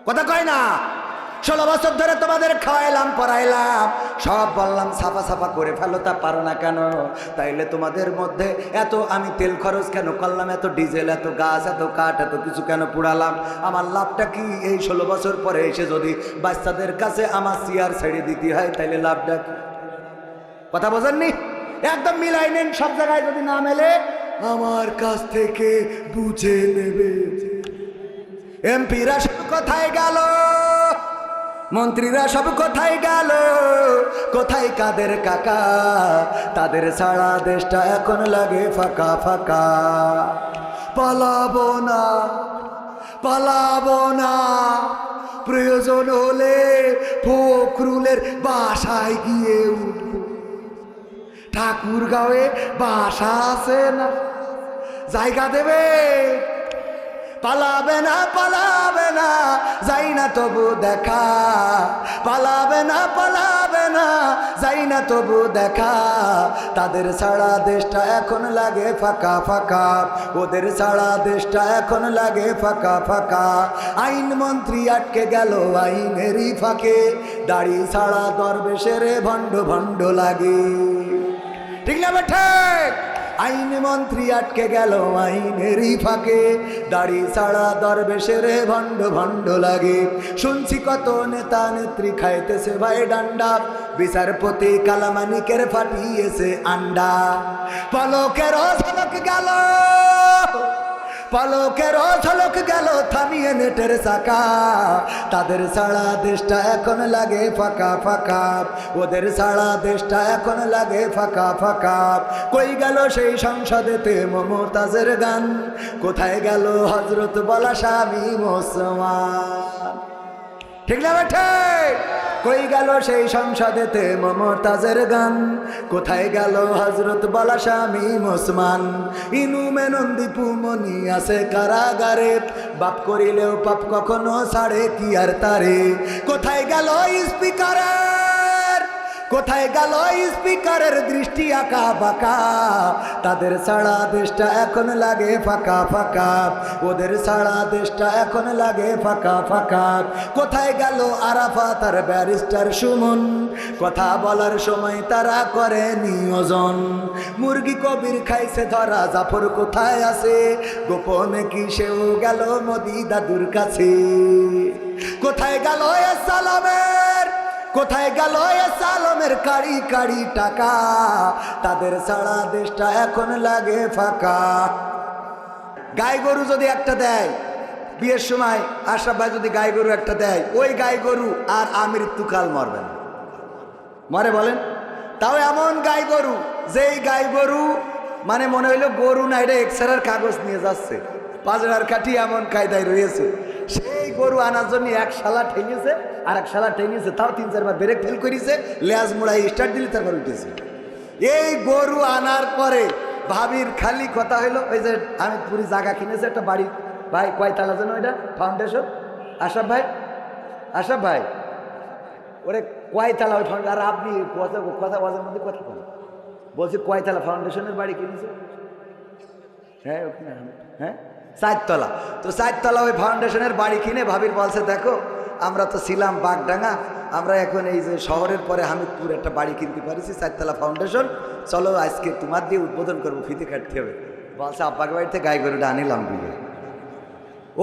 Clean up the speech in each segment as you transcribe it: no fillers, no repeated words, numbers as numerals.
কথা কয় না? 16 বছর ধরে তোমাদের খাওয়াইলাম পড়াইলাম, সব বললাম সাফা সাফা করে ফেলো, তা পারো না কেন? তাইলে তোমাদের মধ্যে এত আমি তেল খরচ কেন করলাম, এত ডিজেল, এত গাছ, এত কাঠ, এত কিছু কেন পুড়ালাম? আমার লাভটা কি? এই 16 বছর পরে এসে যদি বাচ্চাদের কাছে আমার চেয়ার ছেড়ে দিতে হয় তাইলে লাভটা কি? কথা বোঝেননি? একদম মিলাই নেন, সব জায়গায় যদি না মেলে আমার কাছ থেকে বুঝে নেবে। এমপিরা সব কোথায় গেল? মন্ত্রীরা সব কোথায় গেল? কোথায় কাদের কাকা? তাদের ছাড়া দেশটা এখন লাগে ফাঁকা ফাঁকা। পালাবো না, পালাবো না, প্রয়োজন হলে ফখরুলের বাসায় গিয়ে উঠবো। ঠাকুরগাঁওয়ে বাসা আছে না, জায়গা দেবে? পালাবে না, পালাবে না, যাই না তবু দেখা। পালাবে না, পালাবে না, যাই না তবু দেখা। তাদের ছাড়া দেশটা এখন লাগে ফাঁকা ফাঁকা, ওদের ছাড়া দেশটা এখন লাগে ফাঁকা ফাঁকা। আইন মন্ত্রী আটকে গেল আইনেরই ফাঁকে, দাড়ি ছাড়া দরবেশের ভণ্ড ভণ্ড লাগে। ঠিক না বেঠে? আইন মন্ত্রী আটকে গেল আইনেরই ফাঁকে, দাড়ি ছাড়া দরবেশের ভণ্ড ভণ্ড লাগে। শুনছি কত নেতা নেত্রী খাইতেছে ভাই ডান্ডা, বিচারপতি কালামানিকের ফাটিয়েছে আন্ডা। পলকের ঝলক গেল, পলকের ঝলক গেল থামিয়ে নেটের চাকা। তাদের ছাড়া দেশটা এখন লাগে ফাঁকা ফাঁকা, ওদের ছাড়া দেশটা এখন লাগে ফাঁকা ফাঁকা। কই গেল সেই সংসদেতে মমতাজের গান? কোথায় গেল হজরত বলা স্বামী মুসলমান? ঠিক না বেঠে? কই গেল সেই সংসদেতে মমতাজের গান? কোথায় গেল হজরত বলা স্বামী মুসলমান? ইনু মেনন্দি পুমনি আছে কারাগারে, বাপ করিলেও পাপ কখনো ছাড়ে কি আর তারে। কোথায় গেল স্পিকারের, কোথায় গেল স্পিকারের দৃষ্টি আঁকা বাঁকা? তাদের ছাড়া দেশটা এখন লাগে ফাঁকা ফাঁকা, ওদের ছাড়া দেশটা এখন লাগে ফাঁকা ফাঁকা। কোথায় গেল আরাফাত আর ব্যারিস্টার সুমন? কথা বলার সময় তারা করে নিয়োজন। মুরগি কবির খাইছে ধরা, জাফর কোথায় আছে? গোপনে কি সেও গেল মোদি দাদুর কাছে? কোথায় গেল সালামের, কোথায় গেল সালামের কাড়ি কাড়ি টাকা? তাদের ছাড়া দেশটা এখন লাগে ফাঁকা। গাই গরু যদি একটা দেয় বিয়ের সময়, আশরাফ ভাই যদি গাই গরু একটা দেয়, ওই গাই গরু আর আমৃত্যুকাল মরবে না। মরে বলেন? তাও এমন গাই গরু, যেই গাই গরু মানে মনে হইলো গরু না, এটা এক্সরের কাগজ নিয়ে যাচ্ছে, পাজরার কাঠি এমন কায়দায় রয়েছে। সেই গরু আনার জন্য এক শালা ঠেঙেছে আর এক শালা ঠেঙেছে, তাও 3-4 বার ব্রেক ফেল করেছে, লেজ মোড়াই স্টার্ট দিলে তারপর উঠেছে। এই গরু আনার পরে ভাবির খালি কথা হইলো, ওই যে আমি পুরী জায়গা কিনেছে একটা বাড়ি, ভাই কয়তালা যেন ওইটা ফাউন্ডেশন? আশরাফ ভাই, আশরাফ ভাই, ওরে কয়তালা ওই ফাউন্ডেশন? আর আপনি কথা কথা বাজার মধ্যে কথা বলেন, বলছি কয়তালা ফাউন্ডেশনের বাড়ি কিনেছে? হ্যাঁ ওখানে, হ্যাঁ 4 তলা। তো 4 তলা ওই ফাউন্ডেশনের বাড়ি কিনে ভাবির বলছে, দেখো আমরা তো ছিলাম বাগডাঙ্গা, আমরা এখন এই যে শহরের পরে হামিদপুর একটা বাড়ি কিনতে পারিছি, 4 তলা ফাউন্ডেশন, চলো আজকে তোমার দিয়ে উদ্বোধন করবো, ফিতে কাটতে হবে। বলছে আব্বাকে বাড়িতে গাই গরুটা আনিলাম বুঝে,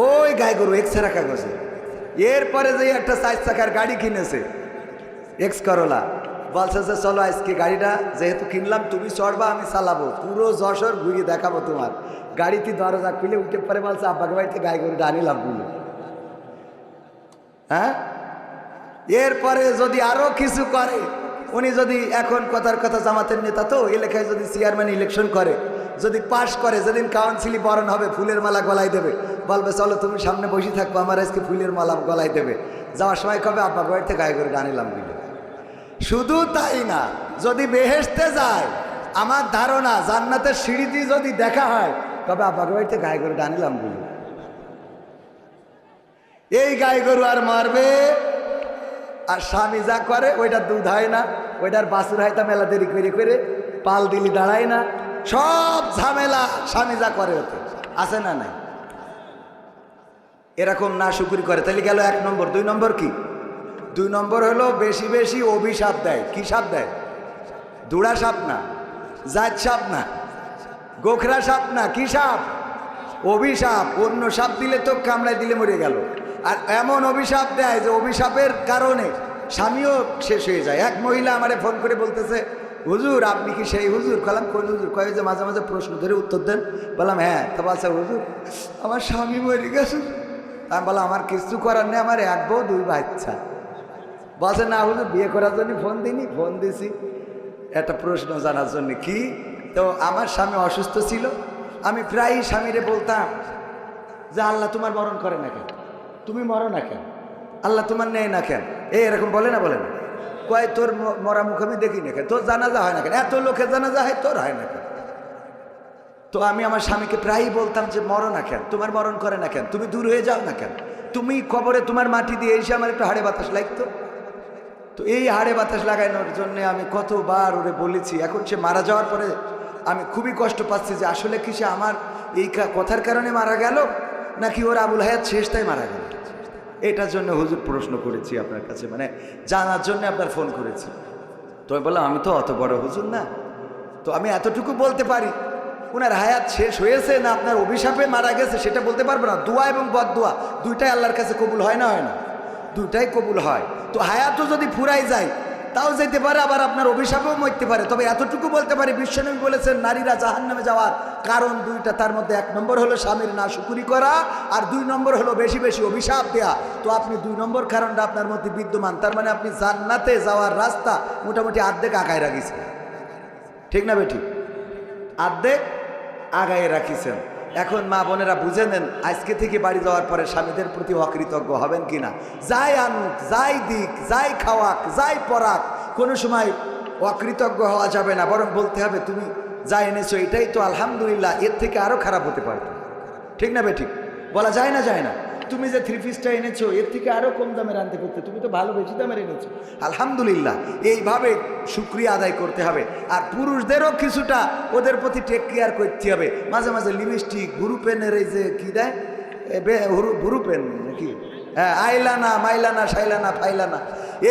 ওই গাই গরু এক্সরা কাগজে। এরপরে যে একটা 4 চাকার গাড়ি কিনেছে এক্স করোলা, বলছে যে চলো আজকে গাড়িটা যেহেতু কিনলাম তুমি চড়বা, আমি চালাবো, পুরো যশোর ঘুরিয়ে দেখাবো তোমার। গাড়িতে দরজা খুলে উঠে পরে বলছে আব্বাকে বাড়িতে গাই গরুটা আনিলাম বুঝে। হ্যাঁ, এরপরে যদি আরো কিছু করে, উনি যদি এখন কথার কথা জামাতের নেতা, তো এলাকায় যদি চেয়ারম্যান ইলেকশন করে, যদি পাশ করে, যেদিন কাউন্সিলই বরণ হবে ফুলের মালা গলায় দেবে, বলবে চলো তুমি সামনে বসে থাকবো, আমার আজকে ফুলের মালা গলায় দেবে। যাওয়ার সময় কবে আব্বাকে বাড়িতে গাই গরুটা আনিলাম বুঝে। শুধু তাই না, যদি বেহেশতে যায়, আমার ধারণা জান্নাতের সিঁড়ি দিয়ে যদি দেখা হয়, তবে আব্বাকে বাড়িতে গাই গরুটা আনিলাম বুঝে। এই গাই গরু আর মারবে, আর স্বামী যা করে ওইটার দুধ হয় না, ওইটার বাছুর হয় তা মেলা দেরি করে করে, পাল দিলি দাঁড়ায় না, সব ঝামেলা স্বামী যা করে ওতে আছে না নাই? এরকম না শুকরি করে, তাহলে গেল 1 নম্বর। 2 নম্বর কি? 2 নম্বর হলো বেশি বেশি অভিশাপ দেয়। কি সাপ দেয়? দুড়া সাপ না, জাত সাপ না, গোখরা সাপ না, কি সাপ? অভিশাপ। অন্য সাপ দিলে তো কামড়ায় দিলে মরে গেল, আর এমন অভিশাপ দেয় যে অভিশাপের কারণে স্বামীও শেষ হয়ে যায়। এক মহিলা আমারে ফোন করে বলতেছে, হুজুর আপনি কি সেই হুজুর? বললাম কোন হুজুর? কয়ে যে মাঝে মাঝে প্রশ্ন ধরে উত্তর দেন। বললাম হ্যাঁ। তা বলছে হুজুর আমার স্বামী মরে গেছে। আমি বললাম আমার কিছু করার নেই, আমার 1 বউ 2 বাচ্চা। বলছে না হুজুর বিয়ে করার জন্য ফোন দিইনি, ফোন দিছি একটা প্রশ্ন জানার জন্য। কি? তো আমার স্বামী অসুস্থ ছিল, আমি প্রায়ই স্বামীরে বলতাম যে আল্লাহ তোমার মরণ করে না কেন, তুমি মরো না কেন, আল্লাহ তোমার নেয় না কেন, এরকম বলে না? বলে না? কয় তোর মরা মুখ আমি দেখি না কেন, তোর জানাজা হয় না কেন, এত লোকের জানাজা হয় তোর হয় না কেন? তো আমি আমার স্বামীকে প্রায়ই বলতাম যে মরো না কেন, তোমার মরণ করে না কেন, তুমি দূর হয়ে যাও না কেন, তুমি কবরে তোমার মাটি দিয়ে এসে আমার একটু হাড়ে বাতাস লাগতো। তো এই হাড়ে বাতাস লাগানোর জন্য আমি কতবার ওরে বলেছি। এখন সে মারা যাওয়ার পরে আমি খুবই কষ্ট পাচ্ছি যে আসলে কি সে আমার এই কথার কারণে মারা গেল, নাকি ওর আবুল হায়াত শেষটাই মারা গেল। এটার জন্য হুজুর প্রশ্ন করেছি আপনার কাছে, মানে জানার জন্য আপনার ফোন করেছি। তো আমি বললাম আমি তো অত বড় হুজুর না, তো আমি এতটুকু বলতে পারি ওনার হায়াত শেষ হয়েছে না আপনার অভিশাপে মারা গেছে সেটা বলতে পারবো না। দোয়া এবং বদদোয়া দুইটাই আল্লাহর কাছে কবুল হয় না? হয় না? দুইটাই কবুল হয়। তো হায়াতও যদি ফুরাই যায় তাও যেতে পারে, আবার আপনার অভিশাপেও মরতে পারে। তবে এতটুকু বলতে পারি বিশ্বনবী বলেছেন নারীরা জাহান্নামে যাওয়ার কারণ 2টা, তার মধ্যে 1 নম্বর হলো স্বামীর নাশুকুরি করা, আর 2 নম্বর হলো বেশি বেশি অভিশাপ দেয়া। তো আপনি 2 নম্বর কারণটা আপনার মধ্যে বিদ্যমান, তার মানে আপনি জান্নাতে যাওয়ার রাস্তা মোটামুটি অর্ধেক আগায় রাখিছেন। ঠিক না বেঠিক? অর্ধেক আগায় রাখিছেন। এখন মা বোনেরা বুঝে নেন, আজকে থেকে বাড়ি যাওয়ার পরে স্বামীদের প্রতি অকৃতজ্ঞ হবেন কিনা। যাই আনুক, যাই দিক, যাই খাওয়াক, যাই পরাক, কোনো সময় অকৃতজ্ঞ হওয়া যাবে না, বরং বলতে হবে তুমি যা এনেছো এটাই তো আলহামদুলিল্লাহ, এর থেকে আরও খারাপ হতে পারত। ঠিক না বেঠিক? বলা যায় না? যায় না? তুমি যে 3 পিসটা এনেছো এর থেকে আরও কম দামের আনতে করতে, তুমি তো ভালো বেশি দামের এনেছো, আলহামদুলিল্লাহ। এইভাবে শুকরিয়া আদায় করতে হবে। আর পুরুষদেরও কিছুটা ওদের প্রতি টেক কেয়ার করতে হবে। মাঝে মাঝে লিপস্টিক, ভুরু পেনের এই যে কী দেয়, ভুরু পেন নাকি, হ্যাঁ, আইলানা, মাইলানা, শাইলানা, ফাইলানা,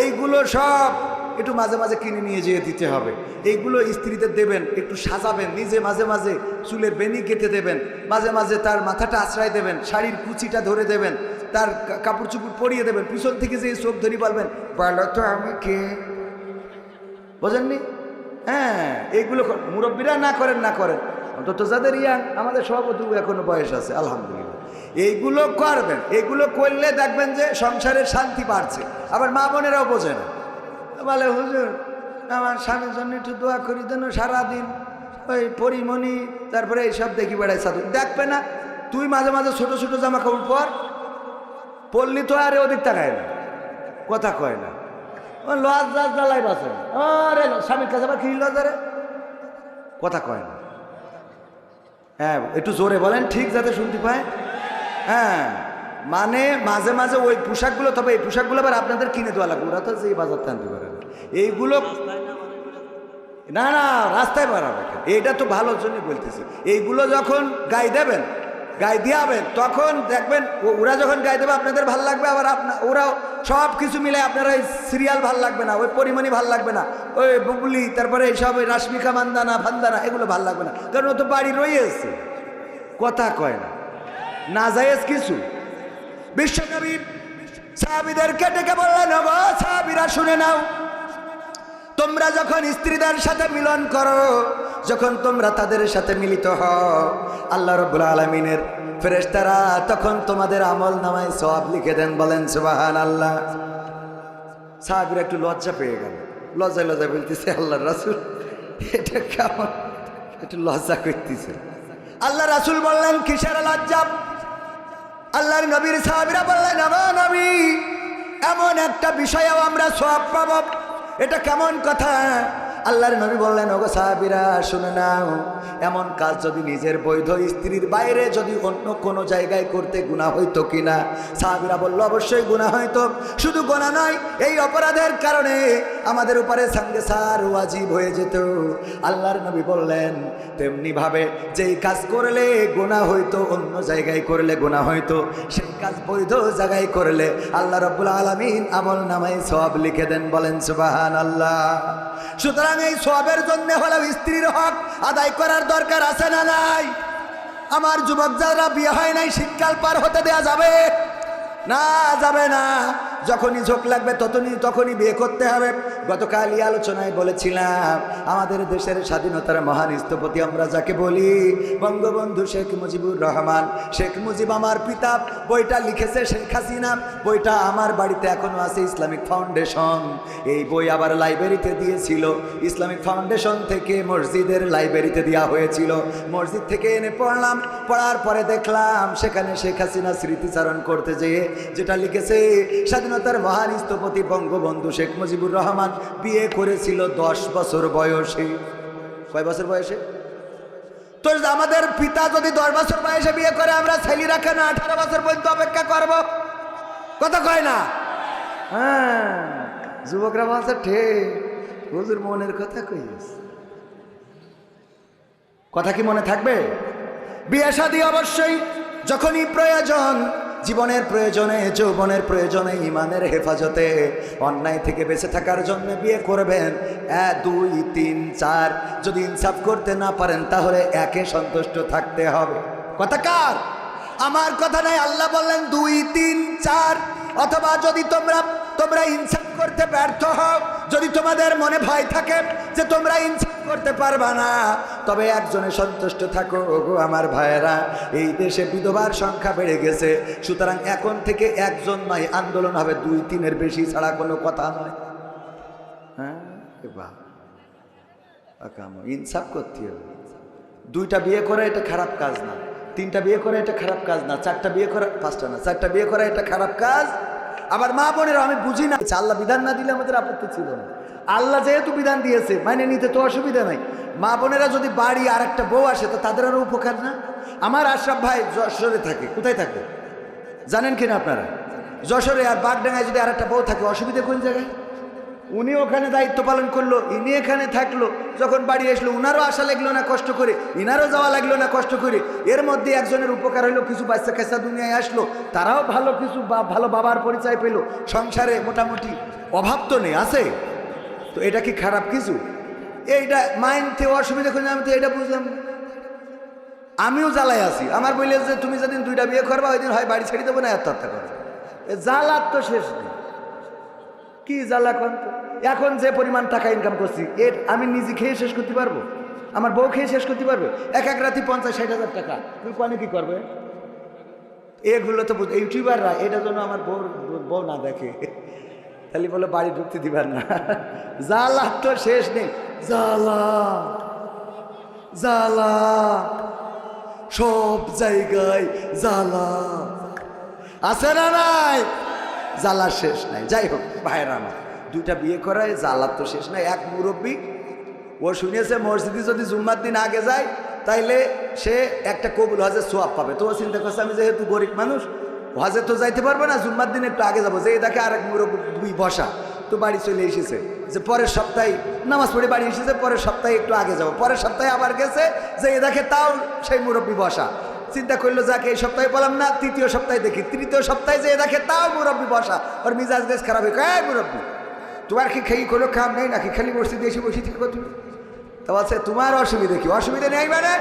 এইগুলো সব একটু মাঝে মাঝে কিনে নিয়ে যেয়ে দিতে হবে। এইগুলো স্ত্রীদের দেবেন, একটু সাজাবেন, নিজে মাঝে মাঝে চুলের বেনি কেটে দেবেন, মাঝে মাঝে তার মাথাটা আশ্রয় দেবেন, শাড়ির কুচিটা ধরে দেবেন, তার কাপড় চুপড় পরিয়ে দেবেন, পিছন থেকে যে চোখ ধরি বলবেন বলো তো আমি কে, বোঝেননি? হ্যাঁ, এইগুলো মুরব্বীরা না করেন, না করেন, অন্তত যাদের ইয়াং, আমাদের সভাপতি এখনো বয়স আছে আলহামদুলিল্লাহ, এইগুলো করবেন। এইগুলো করলে দেখবেন যে সংসারের শান্তি বাড়ছে। আবার মা বোনেরাও বোঝে না, বলে হুজুর আমার স্বামীর জন্য একটু দোয়া করি দেন, সারাদিন ওই পরিমণি তারপরে এইসব দেখি বেড়াই সাধু। দেখবে না তুই মাঝে মাঝে ছোট ছোট জামা কাপড় পরলি তো আরে ওদিক তাকায় না, কথা কয় না, ও লজ জ্বালাই বাসে, আরে স্বামীর কাছে আবার কি লজারে, কথা কয় না। হ্যাঁ, একটু জোরে বলেন ঠিক যাতে শুনতে পায়। হ্যাঁ, মানে মাঝে মাঝে ওই পোশাকগুলো, তবে এই পোশাকগুলো আবার আপনাদের কিনে দেওয়া লাগবে, ওরা তো যে বাজার টানতে পারে না এইগুলো। না না, রাস্তায় বাড়াবে, এইটা তো ভালোর জন্য বলতেছি। এইগুলো যখন গায়ে দেবেন, গায়ে দিয়াবেন, তখন দেখবেন ওরা যখন গায়ে দেবে আপনাদের ভাল লাগবে, আবার ওরাও সব কিছু মিলে আপনারা ওই সিরিয়াল ভাল লাগবে না, ওই পরিমণি ভাল লাগবে না, ওই বুবলি, তারপরে এইসব ওই রাশমিকা মান্দানা ফান্দানা এগুলো ভাল লাগবে না, কারণ ও তো বাড়ি রয়েছে, কথা কয় না, না জায়েজ কিছু। বিশ্বনবী সাহাবীদেরকে ডেকে বললেন, ওগো সাহাবীরা শুনে নাও, তোমরা যখন স্ত্রীদের সাথে মিলন করো, যখন তোমরা তাদের সাথে মিলিত হও, আল্লাহ রাব্বুল আলামিনের ফেরেশতারা তখন তোমাদের আমল নামায় সওয়াব লিখে দেন। বলেন সুবহানাল্লাহ। সাহাবীরা একটু লজ্জা পেয়ে গেল, লজ্জায় লজ্জায় বলতেছে আল্লাহর রাসূল এটা কেমন, একটু লজ্জা করতেছে। আল্লাহ রাসূল বললেন কিসের লজ্জা? আল্লাহর নবীর সাহাবীরা বললেন, ও নবী, এমন একটা বিষয়েও আমরা সওয়াব পাবো, এটা কেমন কথা? আল্লাহর নবী বললেন, ওগো সাহাবীরা শুনে নাও, এমন কাজ যদি নিজের বৈধ স্ত্রীর বাইরে যদি অন্য কোনো জায়গায় করতে গুনাহ হইতো কিনা? সাহাবীরা বলল, অবশ্যই গুনাহ হইতো। শুধু গুনাহ নয়, এই অপরাধের কারণে আমাদের উপরে সাংসার ওয়াজিব হয়ে যেত। আল্লাহর নবী বললেন, তেমনি ভাবে যেই কাজ করলে গুনাহ হইতো অন্য জায়গায় করলে গুনাহ হইতো, সেই কাজ বৈধ জায়গায় করলে আল্লাহ রাব্বুল আলামিন আমল নামায় সওয়াব লিখে দেন। বলেন সুবহানাল্লাহ। সুতরাং এই সওয়াবের জন্য হলো স্ত্রীর হক আদায় করার দরকার আছে না নাই? আমার যুবক যারা বিয়ে হয় নাই, শীতকাল পার হতে দেয়া যাবে না? যাবে না। যখনই ঝোঁক লাগবে তখনই বিয়ে করতে হবে। গতকাল এই আলোচনায় বলেছিলাম, আমাদের দেশের স্বাধীনতার মহান স্থপতি আমরা যাকে বলি বঙ্গবন্ধু শেখ মুজিবুর রহমান। শেখ মুজিব আমার পিতা, বইটা লিখেছে শেখ হাসিনা। বইটা আমার বাড়িতে এখনো আছে, ইসলামিক ফাউন্ডেশন। এই বই আবার লাইব্রেরিতে দিয়েছিল, ইসলামিক ফাউন্ডেশন থেকে মসজিদের লাইব্রেরিতে দেওয়া হয়েছিল। মসজিদ থেকে এনে পড়লাম, পড়ার পরে দেখলাম সেখানে শেখ হাসিনা স্মৃতিচারণ করতে যেয়ে যেটা লিখেছে, স্বাধীনতার মহান স্থপতি বঙ্গবন্ধু শেখ মুজিবুর রহমান বিয়ে করেছিল 10 বছর বয়সে। কয় বছর বয়সে? তো আমাদের পিতা যদি 10 বছর বয়সে বিয়ে করে, আমরা ছেলেরা কেন 18 বছর পর্যন্ত অপেক্ষা করব? কথা কয় না? হ্যাঁ, যুবকরা বলছে ঠিক, হুজুর মনের কথা কইস। কথা কি মনে থাকবে? বিয়ে শাদী অবশ্যই যখনই প্রয়োজন, জীবনের প্রয়োজনে, যৌবনের প্রয়োজনে, ইমানের হেফাজতে, অন্যায় থেকে বেঁচে থাকার জন্য বিয়ে করবেন। 1 2 3 4 যদি ইনসাফ করতে না পারেন তাহলে একে সন্তুষ্ট থাকতে হবে। কথা কার? আমার কথা নাই। আল্লাহ বললেন 2 3 4। অথবা যদি তোমরা ইনসাফ করতে ব্যর্থ হও, যদি তোমাদের মনে ভয় থাকে যে তোমরা ইনসাফ করতে পারবা না, তবে একজনে সন্তুষ্ট থাকো। ওগো আমার ভাইয়েরা, এই দেশে বিধবার সংখ্যা বেড়ে গেছে। সুতরাং এখন থেকে একজন নয়, আন্দোলন হবে 2 3-এর বেশি ছাড়া কোনো কথা নয়। হ্যাঁ, ইনসাফ করতে হবে। 2টা বিয়ে করা এটা খারাপ কাজ না, 3টা বিয়ে করা এটা খারাপ কাজ না, 4টা বিয়ে করা, 5টা না, 4টা বিয়ে করা এটা খারাপ কাজ। আবার মা বোনেরা, আমি বুঝি না, আল্লাহ বিধান না দিলে আমাদের আপত্তি ছিল না। আল্লাহ যেহেতু বিধান দিয়েছে মানে নিতে তো অসুবিধা নাই। মা বোনেরা যদি বাড়ি আর একটা বউ আসে তো তাদের আরও উপকার না? আমার আশরাফ ভাই যশোরে থাকে। কোথায় থাকে জানেন কিনা আপনারা? যশোরে। আর বাগডাঙ্গায় যদি আর একটা বউ থাকে, অসুবিধা কোন জায়গায়? উনি ওখানে দায়িত্ব পালন করলো, ইনি এখানে থাকলো। যখন বাড়ি আসলো উনারও আসা লাগলো না কষ্ট করে, ইনারও যাওয়া লাগলো না কষ্ট করে। এর মধ্যে একজনের উপকার হলো, কিছু বাচ্চা কাচ্চা দুনিয়ায় আসলো, তারাও ভালো কিছু ভালো বাবার পরিচয় পেল। সংসারে মোটামুটি অভাব তো নেই, আছে তো। এটা কি খারাপ কিছু? এইটা মাইনতে অসুবিধা করে, আমি তো এটা বুঝলাম। আমিও জ্বালায় আছি। আমার বললে যে তুমি যেদিন 2টা বিয়ে করবা ওই দিন হয় বাড়ি ছেড়ে দেবো না আত্মহত্যা করবো। জ্বালার তো শেষ নেই। কি জ্বালা কন? এখন যে পরিমাণ টাকা ইনকাম করছি, এর আমি নিজে খেয়ে শেষ করতে পারবো? আমার বউ খেয়ে শেষ করতে পারবে? এক রাতে 50-60 হাজার টাকা তুমি কোনে কি করবে? এগুলো তো ইউটিউবাররা, এটার জন্য আমার বউ না দেখে, তাহলে বলে বাড়ি ঢুকতে দিবার না। জ্বালা তো শেষ নেই। জ্বালা জ্বালা সব জায়গায় জ্বালা আছে না নাই? জ্বালা শেষ নাই। যাই হোক ভাইরা আমার, 2টা বিয়ে করায় জ্বালা তো শেষ নাই। এক মুরব্বী, ও শুনেছে মসজিদে যদি জুম্মার দিন আগে যায় তাইলে সে একটা কবুল হজের সোয়াব পাবে। তো ও চিন্তা করছে, আমি যেহেতু গরিব মানুষ, হজে তো যাইতে পারবো না, জুম্মার দিন একটু আগে যাবো। যে দেখে আরেক মুরব্বী বসা, তো বাড়ি চলে এসেছে যে পরের সপ্তাহে নামাজ পড়ে বাড়ি এসেছে, পরের সপ্তাহে একটু আগে যাবো। পরের সপ্তাহে আবার গেছে, যে দেখে তাও সেই মুরব্বী বসা। চিন্তা করলো যাকে এই সপ্তাহে পেলাম না, 3য় সপ্তাহে দেখি, 3য় সপ্তাহে যে দেখে তাও মুরব্বী বসা। ওর মিজাজ দেশ খারাপ হয়ে কয়, মুরব্বী তোমার কি খেয়ে কোনো কাম নেই নাকি? খালি বসে দিয়ে বসে থেকে তুমি তো বলছে তোমার অসুবিধা কি? অসুবিধা নেই মানে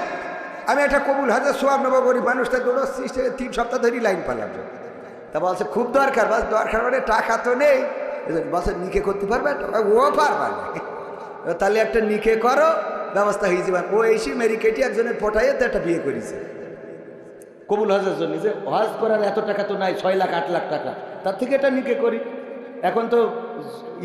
আমি একটা কবুল হাজার সোয়াব নেবো, গরিব মানুষটা দৌড়চ্ছি, 3 সপ্তাহ ধরেই লাইন পালাম। তা বলছে খুব দরকার। বাস দরকার মানে টাকা তো নেই। বলছে নিকে করতে পারবে? ও পারবা না। তাহলে একটা নিকে করো, ব্যবস্থা হয়ে যাবে। ও এসে মেরিকেটি একজনের পটাইয়ে তো একটা বিয়ে করেছে কবুল হজের জন্য। যে হজ করার এত টাকা তো নাই, 6 লাখ 8 লাখ টাকা, তার থেকে এটা নিকে করি। এখন তো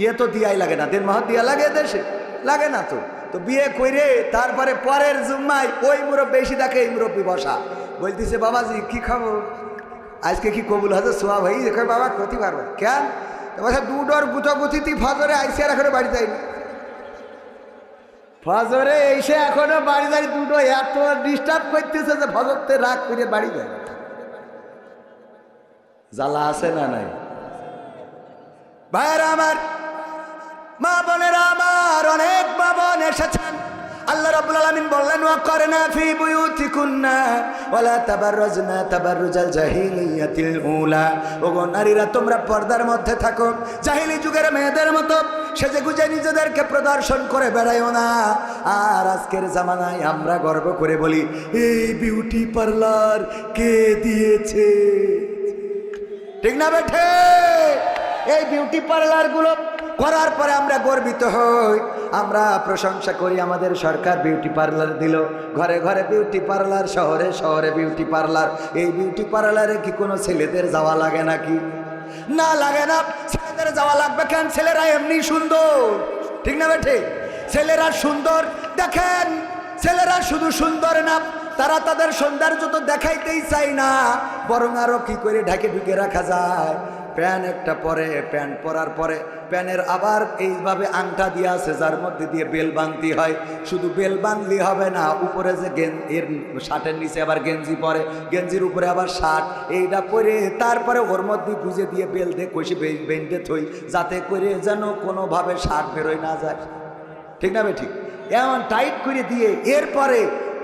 ইয়ে তো দিয়াই লাগে না, 1.5 মাস দিয়া লাগে দেশে, লাগে না তো। তো বিয়ে করে তারপরে পরের জুম্মায় ওই মুরব্বী বেশি দেখে এই মুরব্বী বসা, বলতেছে বাবাজি কি খাবো আজকে, কি কবুল হজের সোয়াব হই? দেখো বাবা ক্ষতি পারবো কেন? বলছে 2 ডর গুতোগুতিতে ফজরে আইসি আর এখন বাড়ি যাইনি। ফজরে এসে এখনো বাড়ি বাড়ি দুটো এত ডিস্টার্ব করতেছে যে ফজরতে রাগ করে বাড়ি যায়। জ্বালা আছে না নাই? ভাইরা আমার, মা বোনেরা আমার, অনেক মা বোন এসেছেন। আল্লাহ রাব্বুল আলামিন বললেন ওয়াকরনা ফি বুয়ুতিকুন্না ওয়ালা তাবাররাজনা তাবাররুজাল জাহিলিয়াতিল উলা। ওগো নারীরা, তোমরা পর্দার মধ্যে থাকো, জাহিলি যুগের মেয়েদের মতো সেজে গুজে নিজেদেরকে প্রদর্শন করে বেড়াইও না। আর আজকের জামানায় আমরা গর্ব করে বলি, এই বিউটি পার্লার কে দিয়েছে? ঠিক না বেঠে? এই বিউটি পার্লার গুলো করার পরে আমরা গর্বিত হই, আমরা প্রশংসা করি আমাদের সরকার বিউটি পার্লার দিল। ঘরে ঘরে বিউটি পার্লার, শহরে শহরে বিউটি পার্লার। এই বিউটি পার্লারে কি কোনো ছেলেদের যাওয়া লাগে নাকি? না, লাগে না। ছেলেদের যাওয়া লাগবে কেন? ছেলেরা এমনি সুন্দর। ঠিক না বেঠে? ছেলেরা সুন্দর। দেখেন, ছেলেরা শুধু সুন্দর না, তারা তাদের সৌন্দর্য তো দেখাইতেই চাই না, বরং আরো কি করে ঢাকে ঢুকে রাখা যায়। প্যান একটা পরে, প্যান্ট পরার পরে প্যানের আবার এইভাবে আংটা দিয়ে আছে যার মধ্যে দিয়ে বেল বাঁধতে হয়। শুধু বেল বাঁধলি হবে না, উপরে যে এর শার্টের নিচে আবার গেঞ্জি পরে, গেঞ্জির উপরে আবার শার্ট, এইটা পরে তারপরে ওর মধ্যে গুঁজে দিয়ে বেল দিয়ে কষে বেঁধে থই, যাতে করে যেন কোনোভাবে শার্ট বেরোয় না যায়। ঠিক না ঠিক? এমন টাইট করে দিয়ে এরপরে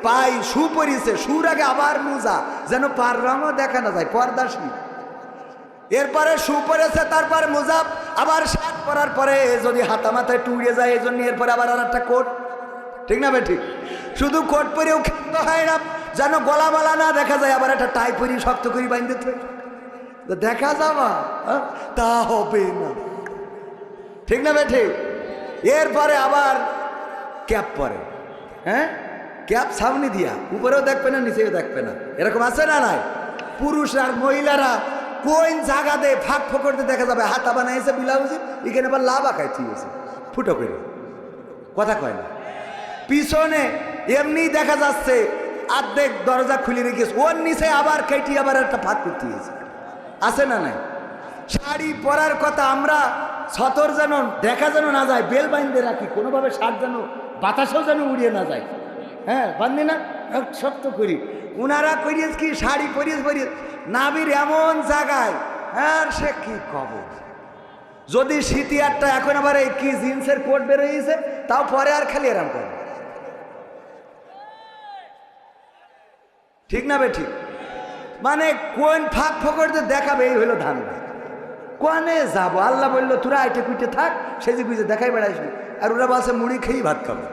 পাই শু পরিছে, শুর আগে আবার মোজা, যেন পার রঙও দেখা না যায়, পর্দাশী। এরপরে শু পরেছে, তারপরে মোজা, আবার শার্ট পরার পরে যদি হাতা মাথায় টুড়িয়ে যায় এই জন্য এরপরে আবার আর একটা কোট। ঠিক না ঠিক? শুধু কোট পরেও ক্ষান্ত হয় না, যেন গলা বালা না দেখা যায়, আবার একটা টাই পরি শক্ত করে বাঁধতে দেখা যাবা, তা হবে না। ঠিক না ঠিক? এরপরে আবার ক্যাপ পরে, হ্যাঁ, ক্যাপ সামনে দিয়া, উপরেও দেখবে না নিচেও দেখবে না, এরকম আছে না নাই? পুরুষ আর মহিলারা কোন জায়গাতে ফাঁক ফোকরতে দেখা যাবে, হাতা বানাইছে ব্লাউজ, এখানে আবার লাভ আঁকাই ঠিকছে ফুটো করে, কথা কয় না। পিছনে এমনি দেখা যাচ্ছে অর্ধেক দরজা খুলে রেখেছে, ওর নিচে আবার কেটে আবার একটা ফাঁক করতে গেছে, আছে না নাই? শাড়ি পরার কথা আমরা ছতর যেন দেখা যেন না যায়, বেল বাইন্ধে রাখি, কোনোভাবে শার্ট যেন বাতাসেও যেন উড়িয়ে না যায়। হ্যাঁ, বান্ধি না শক্ত করি। উনারা করিয়েছে কি, শাড়ি পরিয়ে নাবির এমন জায়গায়, আর সে কি খবর। যদি শীতিয়ারটা এখন আবার এই কি জিন্সের কোট বেরোইছে, তাও পরে আর খালি এরম করে। ঠিক না বে ঠিক? মানে কোন ফাঁক ফোকরতে দেখাবে, এই হলো ধান্দা। কোয়ানে যাবো, আল্লাহ বললো তোরা আইটে কুইটে থাক, সেজে কুইজে দেখাই বেড়াইছি। আর ওরা বলছে মুড়ি খেয়েই ভাত খাবো,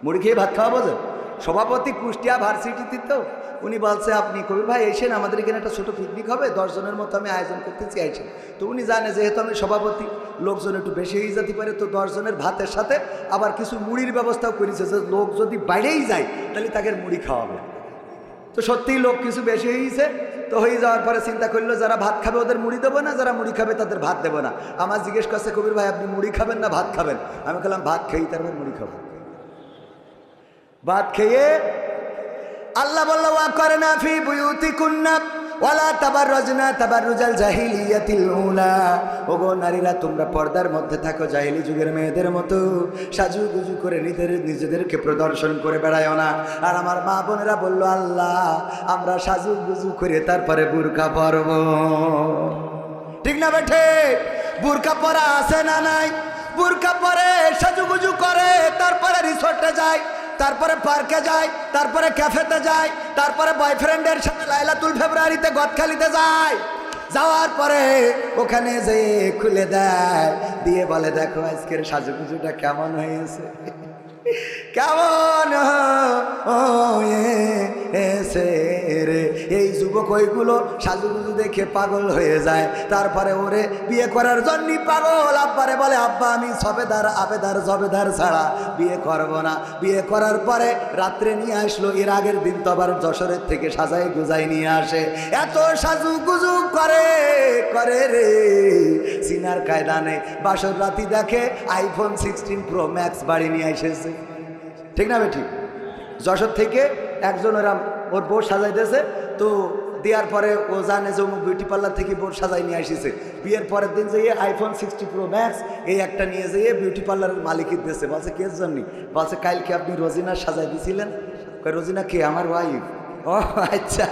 মুড়ি খেয়ে ভাত খাওয়া বোঝেন। সভাপতি কুষ্টিয়া ভার্সিটিতে, তো উনি বলছে আপনি কবির ভাই এসেন, আমাদের এখানে একটা ছোটো পিকনিক হবে, 10 জনের মতো আমি আয়োজন করতে চাইছি। তো উনি জানে যেহেতু আমি সভাপতি, লোকজন একটু বেশি হয়ে যেতে পারে, তো 10 জনের ভাতের সাথে আবার কিছু মুড়ির ব্যবস্থাও করেছে, যে লোক যদি বাইরেই যায় তাহলে তাকে মুড়ি খাওয়াবে। তো সত্যিই লোক কিছু বেশি হয়েছে, তো হয়ে যাওয়ার পরে চিন্তা করলো যারা ভাত খাবে ওদের মুড়ি দেবো না, যারা মুড়ি খাবে তাদের ভাত দেবো না। আমার জিজ্ঞেস করছে কবির ভাই আপনি মুড়ি খাবেন না ভাত খাবেন? আমি বললাম ভাত খেয়েই তারপর মুড়ি খাবো। ভাত খেয়ে আল্লাহ বললো ওয়াকরনা ফি বুয়ুতিকুন্না ওয়ালা তাবাররাজনা তাবাররুজাল জাহিলিয়াতিল উলা। ওগো নারীরা, তোমরা পর্দার মধ্যে থাকো, জাহিলি যুগের মেয়েদের মতো সাজুগুজু করে নিজেদেরকে প্রদর্শন করে বেড়ায়ও না। আর আমার মা বোনেরা বলল আল্লাহ আমরা সাজুগুজু করে তারপরে বুরকা পরব। ঠিক না বেঠে? বুরকা পরা আছে না নাই? বুরকা পরে সাজুগুজু করে, তারপরে রিসোর্টে যায়, তারপরে পার্কে যায়, তারপরে ক্যাফেতে যায়, তারপরে বয়ফ্রেন্ডের সাথে লাইলাতুল ফেব্রুয়ারিতে গদখালিতে যায়। যাওয়ার পরে ওখানে যে খুলে দেয়, দিয়ে বলে দেখো আজকের সাজুগুজুটা কেমন হয়েছে, কেমন হয়েছে রে। এই যুবক ওইগুলো সাজুগুজু দেখে পাগল হয়ে যায়, তারপরে ওরে বিয়ে করার জন্য পাগল। আব্বারে বলে আব্বা আমি আবেদার জবেদার ছাড়া বিয়ে করব না। বিয়ে করার পরে রাত্রে নিয়ে আসলো, এর আগের দিন তো আবার যশোরের থেকে সাজাই গুজাই নিয়ে আসে। এত সাজুগুজু করে রে, সিনার কায়দা নেই। বাসর রাতি দেখে আইফোন 16 প্রো ম্যাক্স বাড়ি নিয়ে এসেছে। ঠিক না ঠিক? যশোর থেকে একজন ওর বউ সাজাইতেছে, তো দেওয়ার পরে ও জানে যে অমুক বিউটি পার্লার থেকে বোর সাজাই নিয়ে আসিছে। বিয়ের পরের দিন যেয়ে আইফোন 60 প্রো ম্যাক্স এই একটা নিয়ে যেয়ে বিউটি পার্লারের মালিকের দিয়েছে। বলছে কে জন্য? বলছে কালকে আপনি রোজিনা সাজাই দিয়েছিলেন। রোজিনা কে? আমার ওয়াইফ। ও আচ্ছা,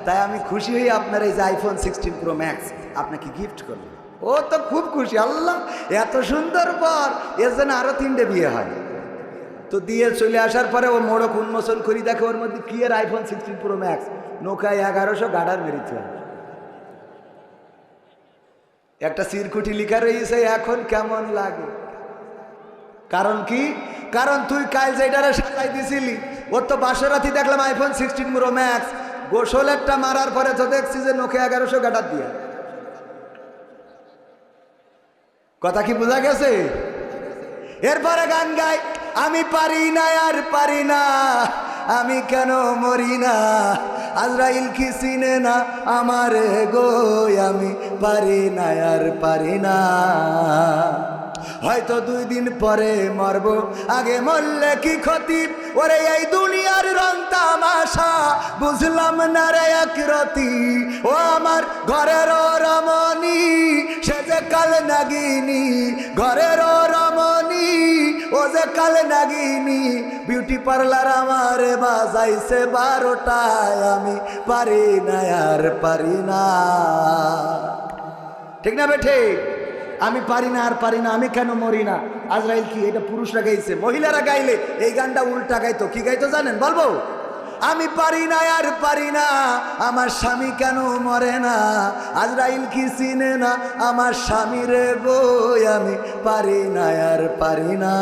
তাই আমি খুশি হই আপনার এই যে আইফোন 16 প্রো ম্যাক্স আপনাকে গিফট করলাম। ও তো খুব খুশি, আল্লাহ এত সুন্দর পর এর জন্য আরো 3টে বিয়ে হয়। তো দিয়ে চলে আসার পরে ও মোড়ক উন্মোচন করি, দেখে ওর মধ্যে কি এর আইফোন 16 প্রো ম্যাক্স, নৌকায় 1100 গাডার মেরেছে। একটা চিরকুটি লিখা রয়েছে এখন কেমন লাগে। কারণ কি? কারণ তুই কাল যেটারে সাজাই দিছিলি ওর তো বাসরাতি দেখলাম আইফোন 16 প্রো ম্যাক্স, গোসল একটা মারার পরে তো দেখছি যে নোকে 1100 গাডার দিয়ে। কথা কি বোঝা গেছে? এরপরে গান গাই, আমি পারি না আর পারি না, আমি কেন মরি না, আজরাইল কি চিনে না আমার গো, আমি পারি না আর পারি না, হয়তো 2 দিন পরে মরব, আগে মরলে কি ক্ষতি, ওরে এই দুনিয়ার রং তামাশা বুঝলাম না রে একরতি, ও আমার ঘরের রমণী সে যে কাল নাগিনী, ঘরের রমণী ও যে কাল নাগিনী, বিউটি পার্লার আমার বাজাইছে 12টায়, আমি পারি না আর পারি না। ঠিক না বেঠে? আমি পারি না আর পারি না, আমি কেন মরি না। আজরাইল কি? এটা পুরুষরা গাইছে, মহিলারা গাইলে এই গানটা উল্টা গাইতো। কি গাইতো জানেন? বলবো, আমি পারি না আর পারি না, আমার স্বামী কেন মরে না, আজরাইল কি চিনে না আমার স্বামী রে গো, আমি পারি না আর পারি না,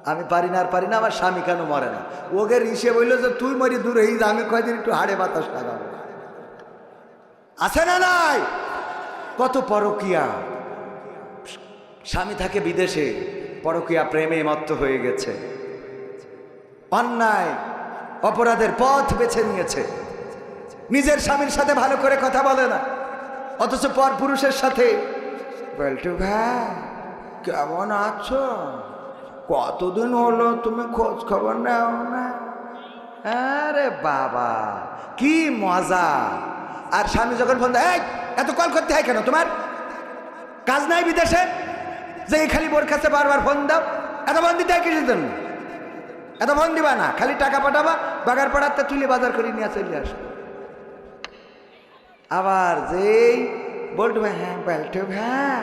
আমি পারি না আর পারি না, আমার স্বামী কেন মরে না। ওকে ঋষে বললো যে তুই মরি দূরে, আমি কয়দিন একটু হাড়ে বাতাস লাগাবো। আছে না নাই? কত পরকিয়া, স্বামী থাকে বিদেশে, পরকিয়া প্রেমে মত্ত হয়ে গেছে, অন্যায় অপরাধের পথ বেছে নিয়েছে, নিজের স্বামীর সাথে ভালো করে কথা বলে না, অথচ পর পুরুষের সাথে বলটু ভাই কেমন আছো, কতদিন হলো তুমি খোঁজ খবর নাও না। আরে বাবা কি মজা। আর স্বামী যখন ফোন দেয়, এই এত কল করতে হয় কেন, তোমার কাজ নাই বিদেশে যে খালি বোর কাছে বারবার ফোন দাও, এত ফোন দিতে হয় কিছুর জন্য, এত ফোন দিবা না, খালি টাকা পাঠাবা, বাগার পাড়াতে তুলে বাজার করে নিয়ে চলে আসবে। আবার যেই বলতো ভাই, হ্যাঁ বলতো ভাই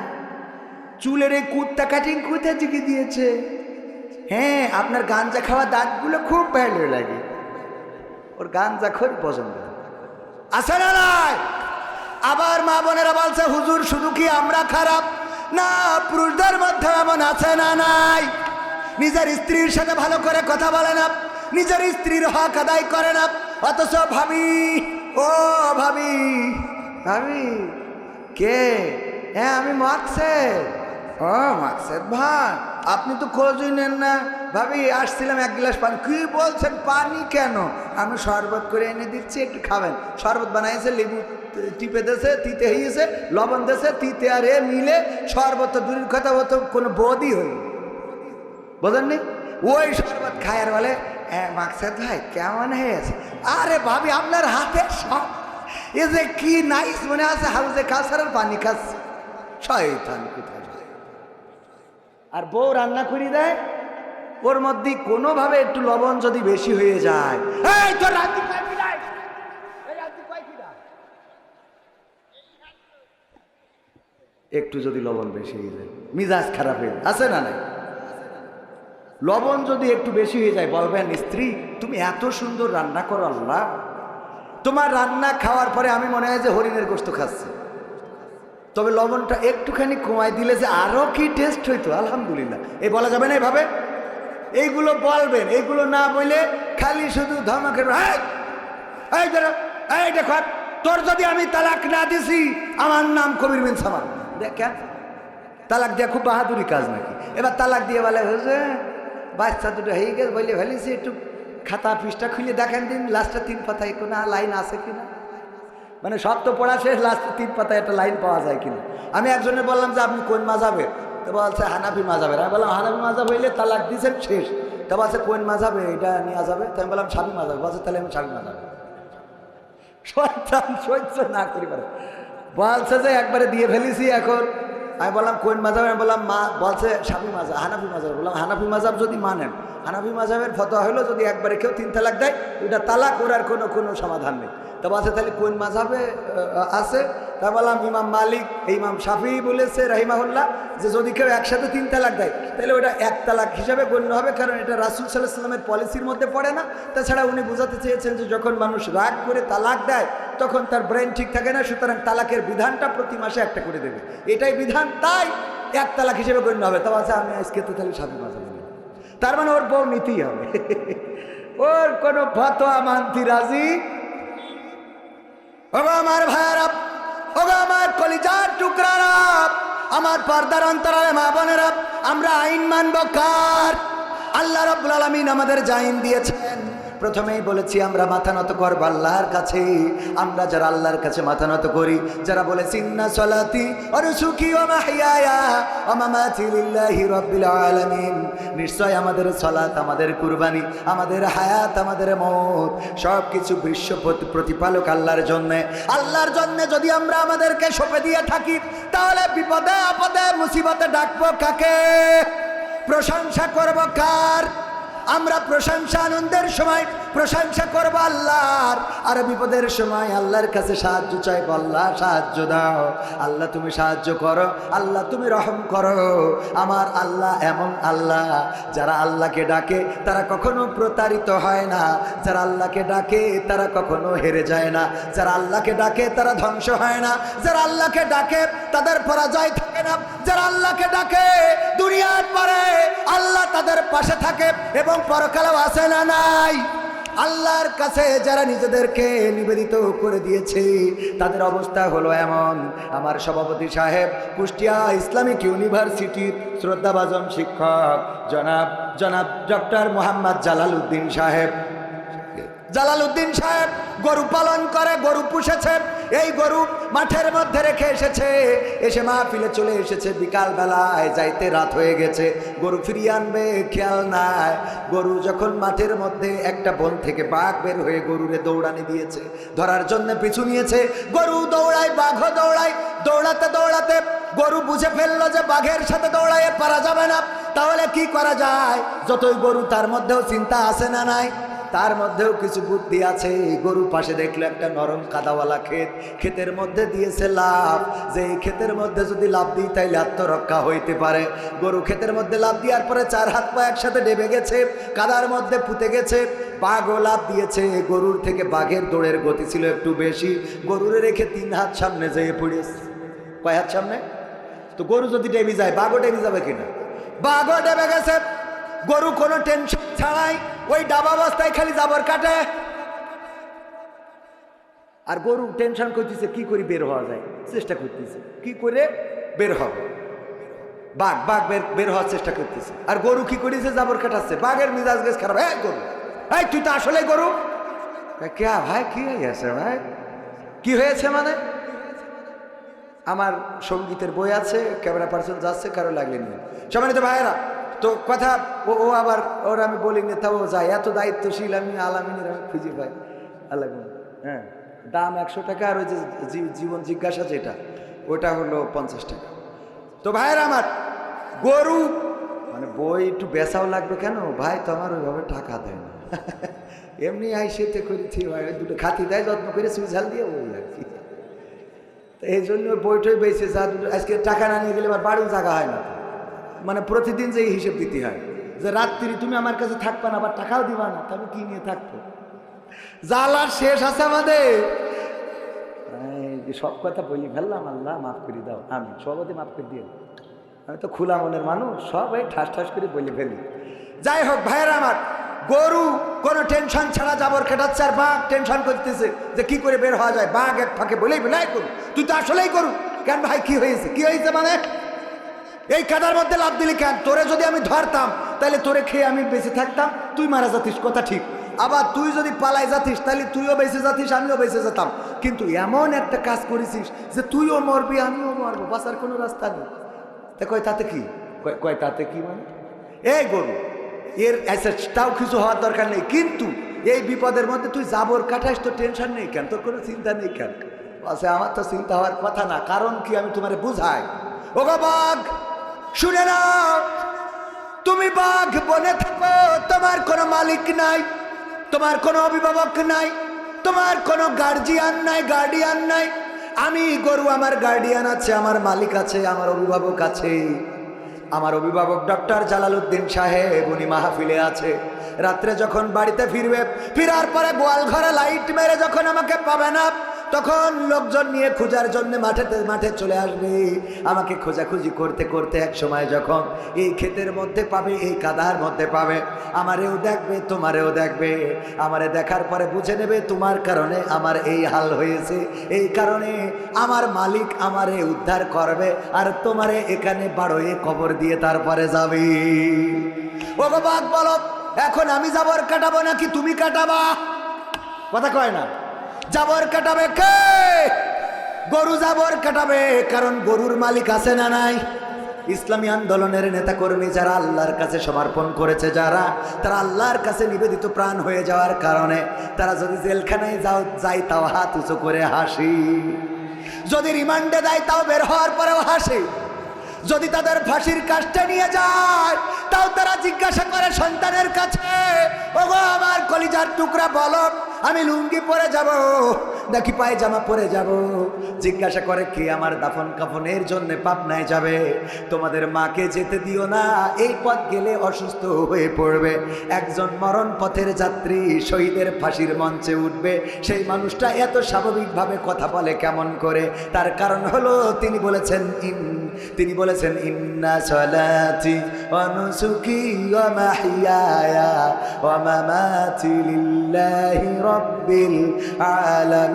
চুলের এই কুত্তা কাটিং কোথা থেকে দিয়েছে, হ্যাঁ আপনার গাঞ্জা খাওয়া দাঁতগুলো খুব ভালো লাগে, ওর গাঞ্জা খুব পছন্দ। আছে না নাই? আবার মা বোনেরা বলছে, হুজুর শুধু কি আমরা খারাপ না, পুরুষদের মধ্যে এমন আছে না নাই, নিজের স্ত্রীর সাথে ভালো করে কথা বলে না, নিজের স্ত্রীর হক আদায় করে না, অথচ ভাবি, ও ভাবি, ভাবি কে? হ্যাঁ আমি মাকসেদ। ও মাকসেদ ভাই, আপনি তো খোঁজই নেন না। ভাবি আসছিলাম 1 গ্লাস পানি। কি বলছেন? পানি কেন? আমি শরবত করে এনে দিচ্ছি, একটু খাবেন। শরবত বানাইছে, লেবু টিপে দিয়েছে, তিতে হয়েছে, লবণ দিয়েছে, তিতে আর এ মিলে শরবত তো দূরের কথা, ও তো কোনো বোধই হইল, বোঝেননি? ওই শরবত খায় আর বলে, মাকসেদ ভাই কেমন হয়েছে? আরে ভাবি আপনার হাতে সব, এ যে কি নাইস মনে আছে, হাউজে কাউসারের পানি খাচ্ছে, শয়তান কোথায়। আর বউ রান্না করে দেয়, ওর মধ্যে কোনোভাবে একটু লবণ যদি বেশি হয়ে যায়, এই তোর রান্দি পাইবি নাই, এই রান্দি পাইবি না, একটু যদি লবণ বেশি হয়ে যায় মিজাজ খারাপ হয়ে আছে না নাই? লবণ যদি একটু বেশি হয়ে যায় বলবেন, স্ত্রী তুমি এত সুন্দর রান্না করো, আল্লাহ তোমার রান্না খাওয়ার পরে আমি মনে হয় যে হরিণের গোশত খাচ্ছি, তবে লবণটা একটুখানি কমাই দিলে যে আরো কি টেস্ট হইতো, আলহামদুলিল্লাহ। এই বলা যাবে না এভাবে? এইগুলো বলবেন, এইগুলো না বলে খালি শুধু ধমকের, এই দেখ তোর যদি আমি তালাক না দিছি আমার নাম কবির বিন সামান। দেখেন তালাক দেওয়া খুব বাহাদুরি কাজ নাকি? এবার তালাক দিয়ে বলে, হয়েছে বাচ্চা দুটো হয়ে গেছে বলে ফেলেছি, একটু খাতা পৃষ্ঠা খুলে দেখেন দিন লাস্টে 3 পাতায় কোনো লাইন আছে কিনা, মানে সব তো পড়া শেষ, লাস্টে 3 পাতায় একটা লাইন পাওয়া যায় কিনা। আমি একজনের বললাম যে আপনি কোন মাযহাবের? তো বলছে হানাফি মাযহাবের। আমি বললাম হানাফি মাযহাব হইলে তালাক দিয়েছেন শেষ। তো বলছে কোন মাযহাবে এটা নেওয়া যাবে? তো আমি বললাম স্বামী মাযহাব। বলছে তাহলে আমি স্বামী মাযহাব। শয়তান সহ্য না করি পারে, বলছে যে একবারে দিয়ে ফেলেছি। এখন আমি বললাম কোন মাযহাব, আমি বললাম মা বলছে শাফি মাযহাব, হানাফি মাযহাব। বললাম হানাফি মাযহাব যদি মানেন, হানাফি মাযহাবের ফতোয়া হলো যদি একবারে কেউ 3 তালাক দেয় এটা তালাক, ওর কোনো সমাধান নেই। তা বলছে তাহলে কোন মাযহাবে আছে? তা বললাম ইমাম মালিক, ইমাম শাফি বলেছে রাহিমাহুল্লাহ যে যদি কেউ একসাথে 3 তালাক দেয় তাহলে ওটা 1 তালাক হিসাবে গণ্য হবে, কারণ এটা রাসূল সাল্লাল্লাহু আলাইহি ওয়াসাল্লামের পলিসির মধ্যে পড়ে না। তাছাড়া উনি বোঝাতে চেয়েছেন যে যখন মানুষ রাগ করে তালাক দেয় তখন তার ব্রেন ঠিক থাকে না, সুতরাং তালাকের বিধানটা প্রতি মাসে একটা করে দেবে, এটাই বিধান, তাই 1 তালাক হিসেবে গণ্য হবে। তা বলছে আমি আজকে তো তাহলে শাফি মাযহাব, তার মানে ওর বউ নিতেই হবে, ওর কোনো ফতোয়া মানতে রাজি। ওগো আমার ভাইয়ারা, ওগো আমার কলিজার টুকরারা, আমার পর্দার অন্তরালে মা বোনেরা, আমরা আইন মানব কার? আল্লাহ রাব্বুল আলামিন আমাদের যা আইন দিয়েছেন, প্রথমেই বলেছি আমরা মাথা নত করব আল্লাহর কাছে। আমরা যারা আল্লাহর কাছে মাথা নত করি, যারা বলেছি ইন্না সলাতি ওয়া নুসুকি ওয়া মাহইয়ায়া ওয়া মামাতি লিল্লাহি রাব্বিল আলামিন, নিশ্চয় আমাদের সালাত, আমাদের কুরবানি, আমাদের হায়াত, আমাদের মওত সব কিছু বিশ্ব প্রতিপালক আল্লাহর জন্য। আল্লাহর জন্য যদি আমরা আমাদেরকে সঁপে দিয়ে থাকি তাহলে বিপদে আপদে মুসিবতে ডাকবো কাকে? প্রশংসা করব কার? আমরা প্রশংসা আনন্দের সময় প্রশংসা করব আল্লাহর, আর বিপদের সময় আল্লাহর কাছে সাহায্য চাইব, আল্লাহ সাহায্য দাও, আল্লাহ তুমি সাহায্য করো, আল্লাহ তুমি রহম করো। আমার আল্লাহ এমন আল্লাহ, যারা আল্লাহকে ডাকে তারা কখনো প্রতারিত হয় না, যারা আল্লাহকে ডাকে তারা কখনো হেরে যায় না, যারা আল্লাহকে ডাকে তারা ধ্বংস হয় না, যারা আল্লাহকে ডাকে তাদের পরাজয় থাকে না, যারা আল্লাহকে ডাকে দুনিয়ার পরে আল্লাহ তাদের পাশে থাকে এবং পরকালেও আছে না নাই। আল্লাহর কাছে যারা নিজেদেরকে নিবেদিত করে দিয়েছে তাদের অবস্থা হলো এমন। আমার সভাপতি সাহেব কুষ্টিয়া ইসলামিক ইউনিভার্সিটির শ্রদ্ধাভাজন শিক্ষক জনাব ডক্টর মোহাম্মদ জালালউদ্দিন সাহেব, জালালউদ্দিন সাহেব গরু পালন করে, গরু পুষেছে, এই গরু মাঠের মধ্যে রেখে এসেছে, এসে মাহফিলে চলে এসেছে, বিকাল বেলায় যাইতে রাত হয়ে গেছে, গরু ফিরিয়ে আনবে খেয়াল নাই। গরু যখন মাঠের মধ্যে একটা বন থেকে বাঘ বের হয়ে গরুরে দৌড়ানি দিয়েছে, ধরার জন্য পিছু নিয়েছে, গরু দৌড়ায়, বাঘও দৌড়ায়, দৌড়াতে দৌড়াতে গরু বুঝে ফেললো যে বাঘের সাথে দৌড়াইয়ে পারা যাবে না, তাহলে কি করা যায়? যতই গরু তার মধ্যেও চিন্তা আছে না নাই, তার মধ্যেও কিছু বুদ্ধি আছে। গরু পাশে দেখলো একটা নরম কাদাওয়ালা ক্ষেত, ক্ষেতের মধ্যে দিয়েছে লাভ, যে এই ক্ষেতের মধ্যে যদি লাভ দিই তাইলে আত্মরক্ষা হইতে পারে। গরু ক্ষেতের মধ্যে লাভ দেওয়ার পরে 4 হাত পা একসাথে ডেবে গেছে, কাদার মধ্যে পুঁতে গেছে, বাঘও লাভ দিয়েছে। গরুর থেকে বাঘের দৌড়ের গতি ছিল একটু বেশি, গরুরে রেখে 3 হাত সামনে যেয়ে পড়েছে। কয় হাত সামনে? তো গরু যদি ডেবে যায় বাঘও ডেবে যাবে কিনা? বাঘও ডেবে গেছে। গরু কোনো টেনশন ছাড়াই ওই ডাবা অবস্থায় খালি জাবর কাটে, আর গরু টেনশন করতেছে কি করে বের হওয়া যায়, চেষ্টা করতেছে কি করে বের হবে। বাঘ বের হওয়ার চেষ্টা করতেছে, আর গরু কি করেছে? জাবর কাটাচ্ছে। বাঘের মিজাজ গেছ খারাপ, এই গরু, এই তুই তো আসলে গরু। কে ভাই কি হয়েছে? ভাই কি হয়েছে মানে? আমার সঙ্গীতের বই আছে, ক্যামেরা পার্সন যাচ্ছে, কারো লাগলে নিয়ে। সম্মানিত ভাইয়েরা, তো কথা ও আবার ওর আমি বলি না, তাও যায়, এত দায়িত্বশীল আমি আলামিনের আমি খুঁজে পাই। আল্লাহ, হ্যাঁ, দাম 100 টাকা, আর ওই যে জীবন জিজ্ঞাসা যেটা ওটা হলো 50 টাকা। তো ভাইয়েরা আমার, গরু মানে বই একটু বেচাও লাগবে কেন ভাই, তো আমার ওইভাবে টাকা দেয় না, এমনি আইসেতে করেছি ভাই, দুটো খাতি দেয় যত্ন করে সুইঝাল দিয়ে ওই আর কি। তো এই জন্য বইটই বেঁচে যা, আজকে টাকা না নিয়ে গেলে আবার বাড়িও জায়গা হয় না, মানে প্রতিদিন যে হিসেব দিতে হয় যে রাত্রি তুমি আমার কাছে থাকবা না, আবার টাকাও দিবা না, তবে কি নিয়ে থাকবো? জ্বালার শেষ আছে আমাদের। সব কথা বলি ফেললাম, আল্লাহ মাফ করে দাও, আমি সবাই মাফ করে দিও, আমি তো খোলা মনের মানুষ, সবাই ঠাস ঠাস করে বলে ফেলি। যাই হোক ভাইয়েরা আমার, গরু কোনো টেনশন ছাড়া জাবর কাটাচ্ছে, আর বাঘ টেনশন করতেছে যে কি করে বের হওয়া যায়। বাঘ এক ফাঁকে বলেই বেলাই করু, তুই তো আসলেই করু কেন ভাই? কি হয়েছে? কি হয়েছে মানে এই কাদার মধ্যে লাভ দিলি কেন? তোরে যদি আমি ধরতাম তাহলে তোরে খেয়ে আমি বেঁচে থাকতাম, তুই মারা যাতিস, কথা ঠিক। আবার তুই যদি পালাই যাতিস তাহলে তুইও বেঁচে যাতিস, আমিও বেঁচে যেতাম। কিন্তু এমন একটা কাজ করেছিস যে তুইও মরবি, আমিও মরবো, বাঁচার কোনো রাস্তা নেই। তা কয় তাতে কি? কয় তাতে কি মানে? এই গরু এর অ্যাসেটটাও কিছু হওয়ার দরকার নেই, কিন্তু এই বিপদের মধ্যে তুই জাবর কাটাইস, তো টেনশন নেই কেন, তোর কোনো চিন্তা নেই কেন? বলছে আমার তো চিন্তা হওয়ার কথা না, কারণ কি আমি তোমারে বুঝাই। ও বাঘ শুনে নাও, তুমি বাঘ বনে থাকো, তোমার কোনো মালিক নাই, তোমার কোনো অভিভাবক নাই, তোমার কোনো গার্ডিয়ান নাই। আমি গরু, আমার গার্ডিয়ান আছে, আমার মালিক আছে, আমার অভিভাবক আছে। আমার অভিভাবক ডক্টর জালালউদ্দিন সাহেব, উনি মাহফিলে আছে। রাত্রে যখন বাড়িতে ফিরবে, ফেরার পরে গোয়াল ঘরে লাইট মেরে যখন আমাকে পাবে না, তখন লোকজন নিয়ে খোঁজার জন্য মাঠে চলে আসবে। আমাকে খোঁজাখুঁজি করতে করতে এক সময় যখন এই ক্ষেতের মধ্যে পাবে, এই কাদার মধ্যে পাবে, আমারেও দেখবে, তোমারেও দেখবে। আমারে দেখার পরে বুঝে নেবে তোমার কারণে আমার এই হাল হয়েছে, এই কারণে আমার মালিক আমারে উদ্ধার করবে, আর তোমারে এখানে বাড়োয়ে কবর দিয়ে তারপরে যাবে। ও বাঘ বলো, এখন আমি জাবর কাটাবো নাকি তুমি কাটাবা? কথা কয় না। জাবর কাটাবে কে? গরু জাবর কাটাবে, কারণ গরুর মালিক আছে না নাই? ইসলামী আন্দোলনের নেতাকর্মী যারা আল্লাহর কাছে সমর্পণ করেছে, যারা তারা আল্লাহর কাছে নিবেদিত প্রাণ হয়ে যাওয়ার কারণে তারা যদি জেলখানায় যায় তাও হাত উঁচু করে হাসি, যদি রিমান্ডে দেয় তাও বের হওয়ার পরেও হাসি, যদি তাদের ফাঁসির কাজটা নিয়ে যায় তাও তারা জিজ্ঞাসা করে সন্তানের কাছে, ওগো আমার কলিজার টুকরা বলো, আমি লুঙ্গি পরে যাব নাকি পায়জামা পরে যাব? জিজ্ঞাসা করে কে আমার দাফন কাফনের জন্য পাবনায় যাবে? তোমাদের মাকে যেতে দিও না, এই পথ গেলে অসুস্থ হয়ে পড়বে। একজন মরণ পথের যাত্রী শহীদের ফাঁসির মঞ্চে উঠবে, সেই মানুষটা এত স্বাভাবিকভাবে কথা বলে কেমন করে? তার কারণ হলো তিনি বলেছেন ইন্না সলাতি ওয়া নুসুকি ওয়া মাহইয়ায়া ওয়া মামাতি লিল্লাহি রাব্বিল আলামিন।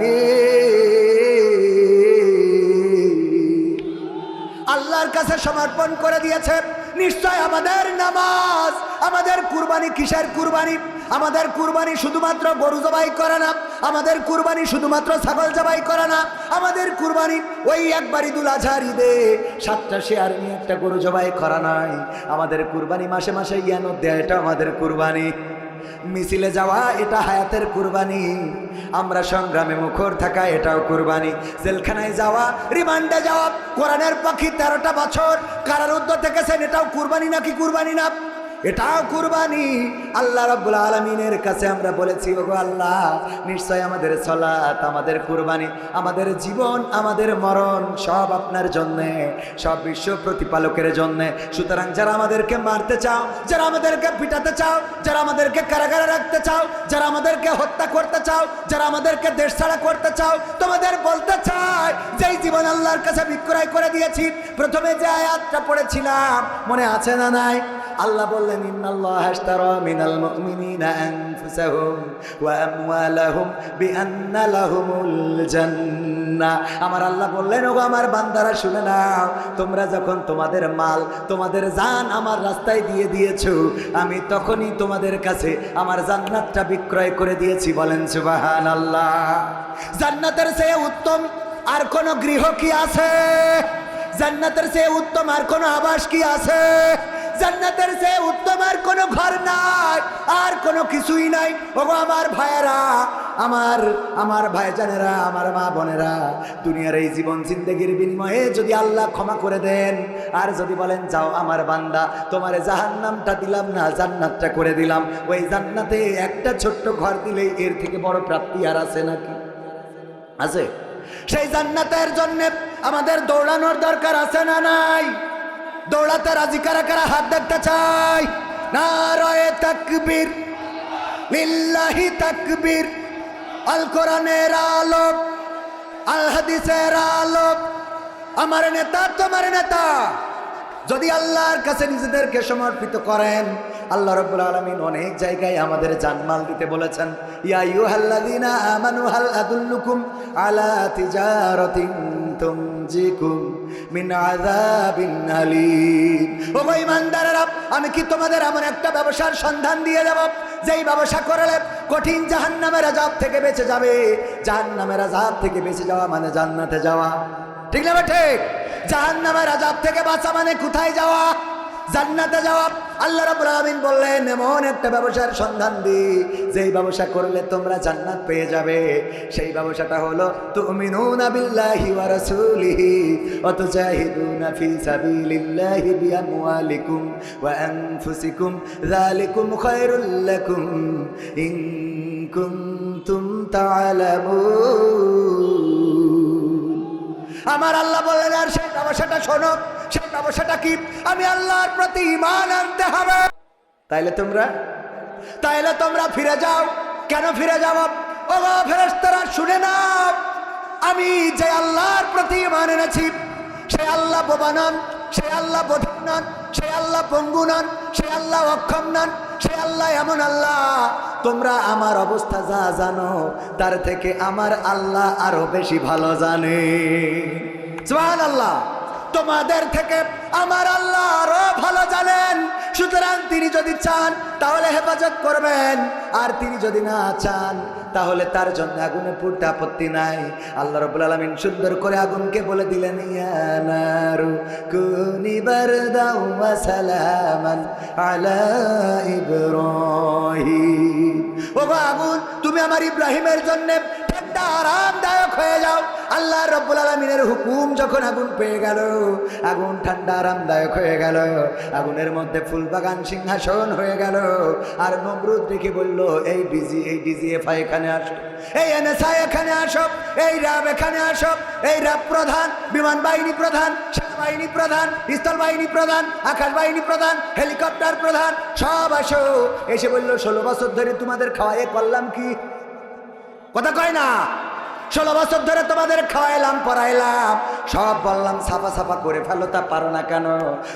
আল্লাহর কাছে সমর্পণ করে দিয়েছে। নিশ্চয় আমাদের নামাজ, আমাদের কুরবানি কিসের কুরবানি? আমাদের কুরবানি শুধুমাত্র গরু জবাই করে না, আমাদের কুরবানি শুধুমাত্র ছাগল জবাই করে না, আমাদের কুরবানি ওই একবার ঈদুল আজহার ঈদে 7টা শেয়ার নিয়ে একটা গরু জবাই করা নয়। আমাদের কুরবানি মাসে মাসে ইয়ানত দেয়া, এটা আমাদের কুরবানি। মিছিলে যাওয়া, এটা হায়াতের কুরবানি। আমরা সংগ্রামে মুখর থাকা, এটাও কুরবানি। জেলখানায় যাওয়া, রিমান্ডে যাওয়া, কোরআনের পাখি 13টা বছর কারারুদ্ধ থেকেছেন, এটাও কুরবানি নাকি কুরবানি না? এটাও কুরবানি। আল্লাহ রাব্বুল আলামিনের কাছে আমরা বলেছি, ওগো আল্লাহ, নিশ্চয় আমাদের সালাত, আমাদের কুরবানি, আমাদের জীবন, আমাদের মরণ সব আপনার জন্যে, সব বিশ্ব প্রতিপালকের জন্যে। সুতরাং যারা আমাদেরকে মারতে চাও, যারা আমাদেরকে পিটাতে চাও, যারা আমাদেরকে কারাগারে রাখতে চাও, যারা আমাদেরকে হত্যা করতে চাও, যারা আমাদেরকে দেশ ছাড়া করতে চাও, তোমাদের বলতে চাই যেই জীবন আল্লাহর কাছে বিক্রয় করে দিয়েছি। প্রথমে যে আয়াতটা পড়েছিলাম মনে আছে না নাই? আল্লাহ বললেন ইন্নাল্লাহা আশতারা মিনাল মুমিনিনা আনফুসাহুম ওয়া আমওয়ালাহুম বিআন্না লাহুমুল জান্নাহ। আমার আল্লাহ বললেন, ওগো আমার বান্দারা শুনে নাও, তোমরা যখন তোমাদের মাল, তোমাদের জান আমার রাস্তায় দিয়ে দিয়েছো, আমি তখনই তোমাদের কাছে আমার জান্নাতটা বিক্রয় করে দিয়েছি। বলেন সুবহানাল্লাহ। জান্নাতের চেয়ে উত্তম আর কোন গৃহ কি আছে? জান্নাতের চেয়ে উত্তম আর কোন আবাস কি আছে? জান্নাতের চেয়ে উত্তম আর কোনো ঘর নাই, আর কোনো কিছুই নাই। ওগো আমার ভাইয়েরা, আমার ভাইজানেরা, আমার মা বোনেরা, দুনিয়ার এই জীবন জিন্দেগির বিনিময়ে যদি আল্লাহ ক্ষমা করে দেন, আর যদি বলেন যাও আমার বান্দা, তোমার জাহান্নামটা দিলাম না, জান্নাতটা করে দিলাম, ওই জান্নাতে একটা ছোট্ট ঘর দিলেই এর থেকে বড় প্রাপ্তি আর আছে নাকি? আছে। সেই জান্নাতের জন্য আমাদের দৌড়ানোর দরকার আছে না নাই? দৌড়াতে রাজি কারা কারা? হাত দেখতে চাই। নারায়ে তাকবীর, লিল্লাহি তাকবীর। আল কোরআনের আলো, আল হাদিসের আলো, আমার নেতা তোমার নেতা যদি আল্লাহর কাছে নিজেদেরকে সমর্পিত করেন, আল্লাহ রাব্বুল আলামিন অনেক জায়গায় আমাদের জানমাল দিতে বলেছেন। ইয়া আইয়ুহাল্লাযীনা আমানু হাল আদুল্লুকুম আলা তিজারাতিন তুনজিকুম মিন আযাবিন আলীম। ও ঈমানদারেরা, আমি কি তোমাদের এমন একটা ব্যবসার সন্ধান দিয়ে দেব যেই ব্যবসা করলে কঠিন জাহান্নামের আযাব থেকে বেঁচে যাবে? জাহান্নামের আযাব থেকে বেঁচে যাওয়া মানে জান্নাতে যাওয়া, ঠিক না? ঠিক। জাহান্নামের আযাব থেকে বাঁচা মানে কোথায় যাওয়া? জান্নাতে যাওয়া। আল্লাহ রাব্বুল আলামিন বললেন এমন একটা ব্যবসার সন্ধান দি যেই ব্যবসা করলে তোমরা জান্নাত পেয়ে যাবে। সেই ব্যবসাটা হলো তুমিনুনা বিল্লাহি ওয়া রাসূলিহি ওয়া তুজাহিদুনা ফি সাবিলিল্লাহি বিআমওয়ালিকুম ওয়া আনফুসিকুম যালিকুম খায়রুল লাকুম ইন কুনতুম তা'লামুন। আমার আল্লাহ বললেন আর সেই ব্যবসাটা শোনো। সেই ব্যবসাটা কি? আমি আল্লাহর প্রতি ঈমান আনতে হবে। তাইলে তোমরা ফিরে যাও। কেন ফিরে যাব? ও ফেরেশতারা শুনে নাও, আমি যে আল্লাহর প্রতি ঈমান এনেছি সেই আল্লাহ বোবা নন, সেই আল্লাহ বধির নন, সেই আল্লাহ পঙ্গু নন, সেই আল্লাহ অক্ষম নন। সেই আল্লাহ এমন আল্লাহ, তোমরা আমার অবস্থা যা জানো তার থেকে আমার আল্লাহ আরো বেশি ভালো জানে। সুবহানাল্লাহ। তোমাদের থেকে আমার আল্লাহ আরো ভালো জানেন। সুতরাং তিনি যদি চান তাহলে হেফাজত করবেন, আর তিনি যদি না চান তাহলে তার জন্য আগুনে পুড়তে আপত্তি নাই। আল্লাহ রাব্বুল আলামিন সুন্দর করে আগুনকে বলে দিলেন ইয়া নারু কুনি বারদাও ওয়া সালামান আলা ইব্রাহিম। ও আগুন, তুমি আমার ইব্রাহিমের জন্য ঠান্ডা আরামদায়ক হয়ে যাও। আল্লাহ রাব্বুল আলামিনের হুকুম যখন আগুন পেয়ে গেল, আগুন ঠান্ডা আরামদায়ক হয়ে গেল, আগুনের মধ্যে ফুলবাগান সিংহাসন হয়ে গেল। আর নমরুদ দেখে বলল এই ডিজিএফআই এখানে আসো, এই এনএসআই এখানে আসো, এই র্যাব এখানে আসো, এই র্যাব প্রধান, বিমান বাহিনী প্রধান, সেনাবাহিনী প্রধান, স্থল বাহিনী প্রধান, আকাশ বাহিনী প্রধান, হেলিকপ্টার প্রধান, সব আসো। এসে বলল 16 বছর ধরে তোমাদের খাওয়াইয়ে করলাম কি? কথা কয় না? 16 বছর ধরে তোমাদের খাওয়াইলাম পড়াইলাম, সব বললাম সাফা সাফা করে ফেলো, তা পারো না কেন?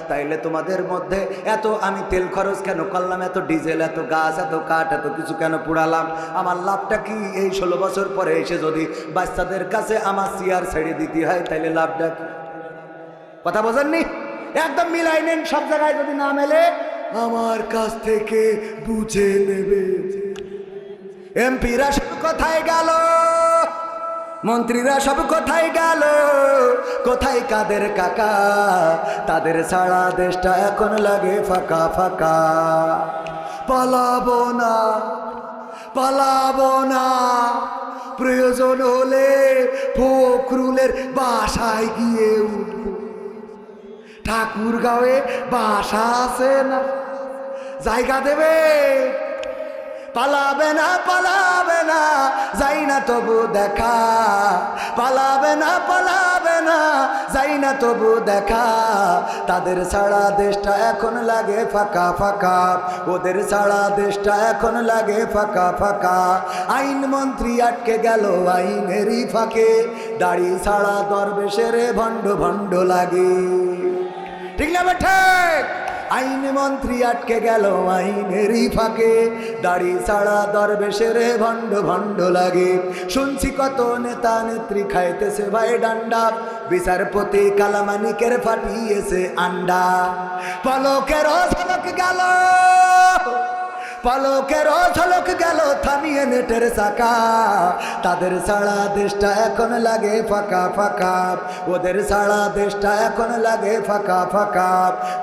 তাইলে তোমাদের মধ্যে এত আমি তেল খরচ কেন করলাম, এত ডিজেল, এত গাছ, এত কাঠ, এত কিছু কেন পুড়ালাম? আমার লাভটা কি? এই 16 বছর পরে এসে যদি বাচ্চাদের কাছে আমার চেয়ার ছেড়ে দিতে হয় তাইলে লাভটা কি? কথা বোঝেননি? একদম মিলাই নেন। সব জায়গায় যদি না মেলে আমার কাছ থেকে বুঝে নেবে। এমপিরা সব কোথায় গেল? মন্ত্রীরা সব কোথায় গেল? কোথায় কাদের কাকা? তাদের ছাড়া দেশটা এখন লাগে ফাঁকা ফাঁকা। পালাবো না, পালাবো না, প্রয়োজন হলে ফখরুলের বাসায় গিয়ে উঠবো। ঠাকুরগাঁওয়ে বাসা আছে না, জায়গা দেবে? পালাবে না, পালাবে না, যাই না তবু দেখা। পালাবে না, পালাবে না, যাই না তবু দেখা। তাদের ছাড়া দেশটা এখন লাগে ফাঁকা ফাঁকা, ওদের ছাড়া দেশটা এখন লাগে ফাঁকা ফাঁকা। আইন মন্ত্রী আটকে গেল আইনেরই ফাঁকে, দাড়ি ছাড়া দরবেশের ভণ্ড ভণ্ড লাগে। ঠিক না বেঠে? আইন মন্ত্রী আটকে গেল আইনেরই ফাঁকে, দাড়ি ছাড়া দরবেশের ভণ্ড ভণ্ড লাগে। শুনছি কত নেতা নেত্রী খাইতেছে ভাই ডান্ডা, বিচারপতি কালামানিকের ফাটিয়েছে আন্ডা। পলকের ঝলক গেল, পলকের ঝলক গেল থামিয়ে নেটের চাকা। তাদের ছাড়া দেশটা এখন লাগে ফাঁকা ফাঁকা, ওদের ছাড়া দেশটা এখন লাগে ফাঁকা ফাঁকা।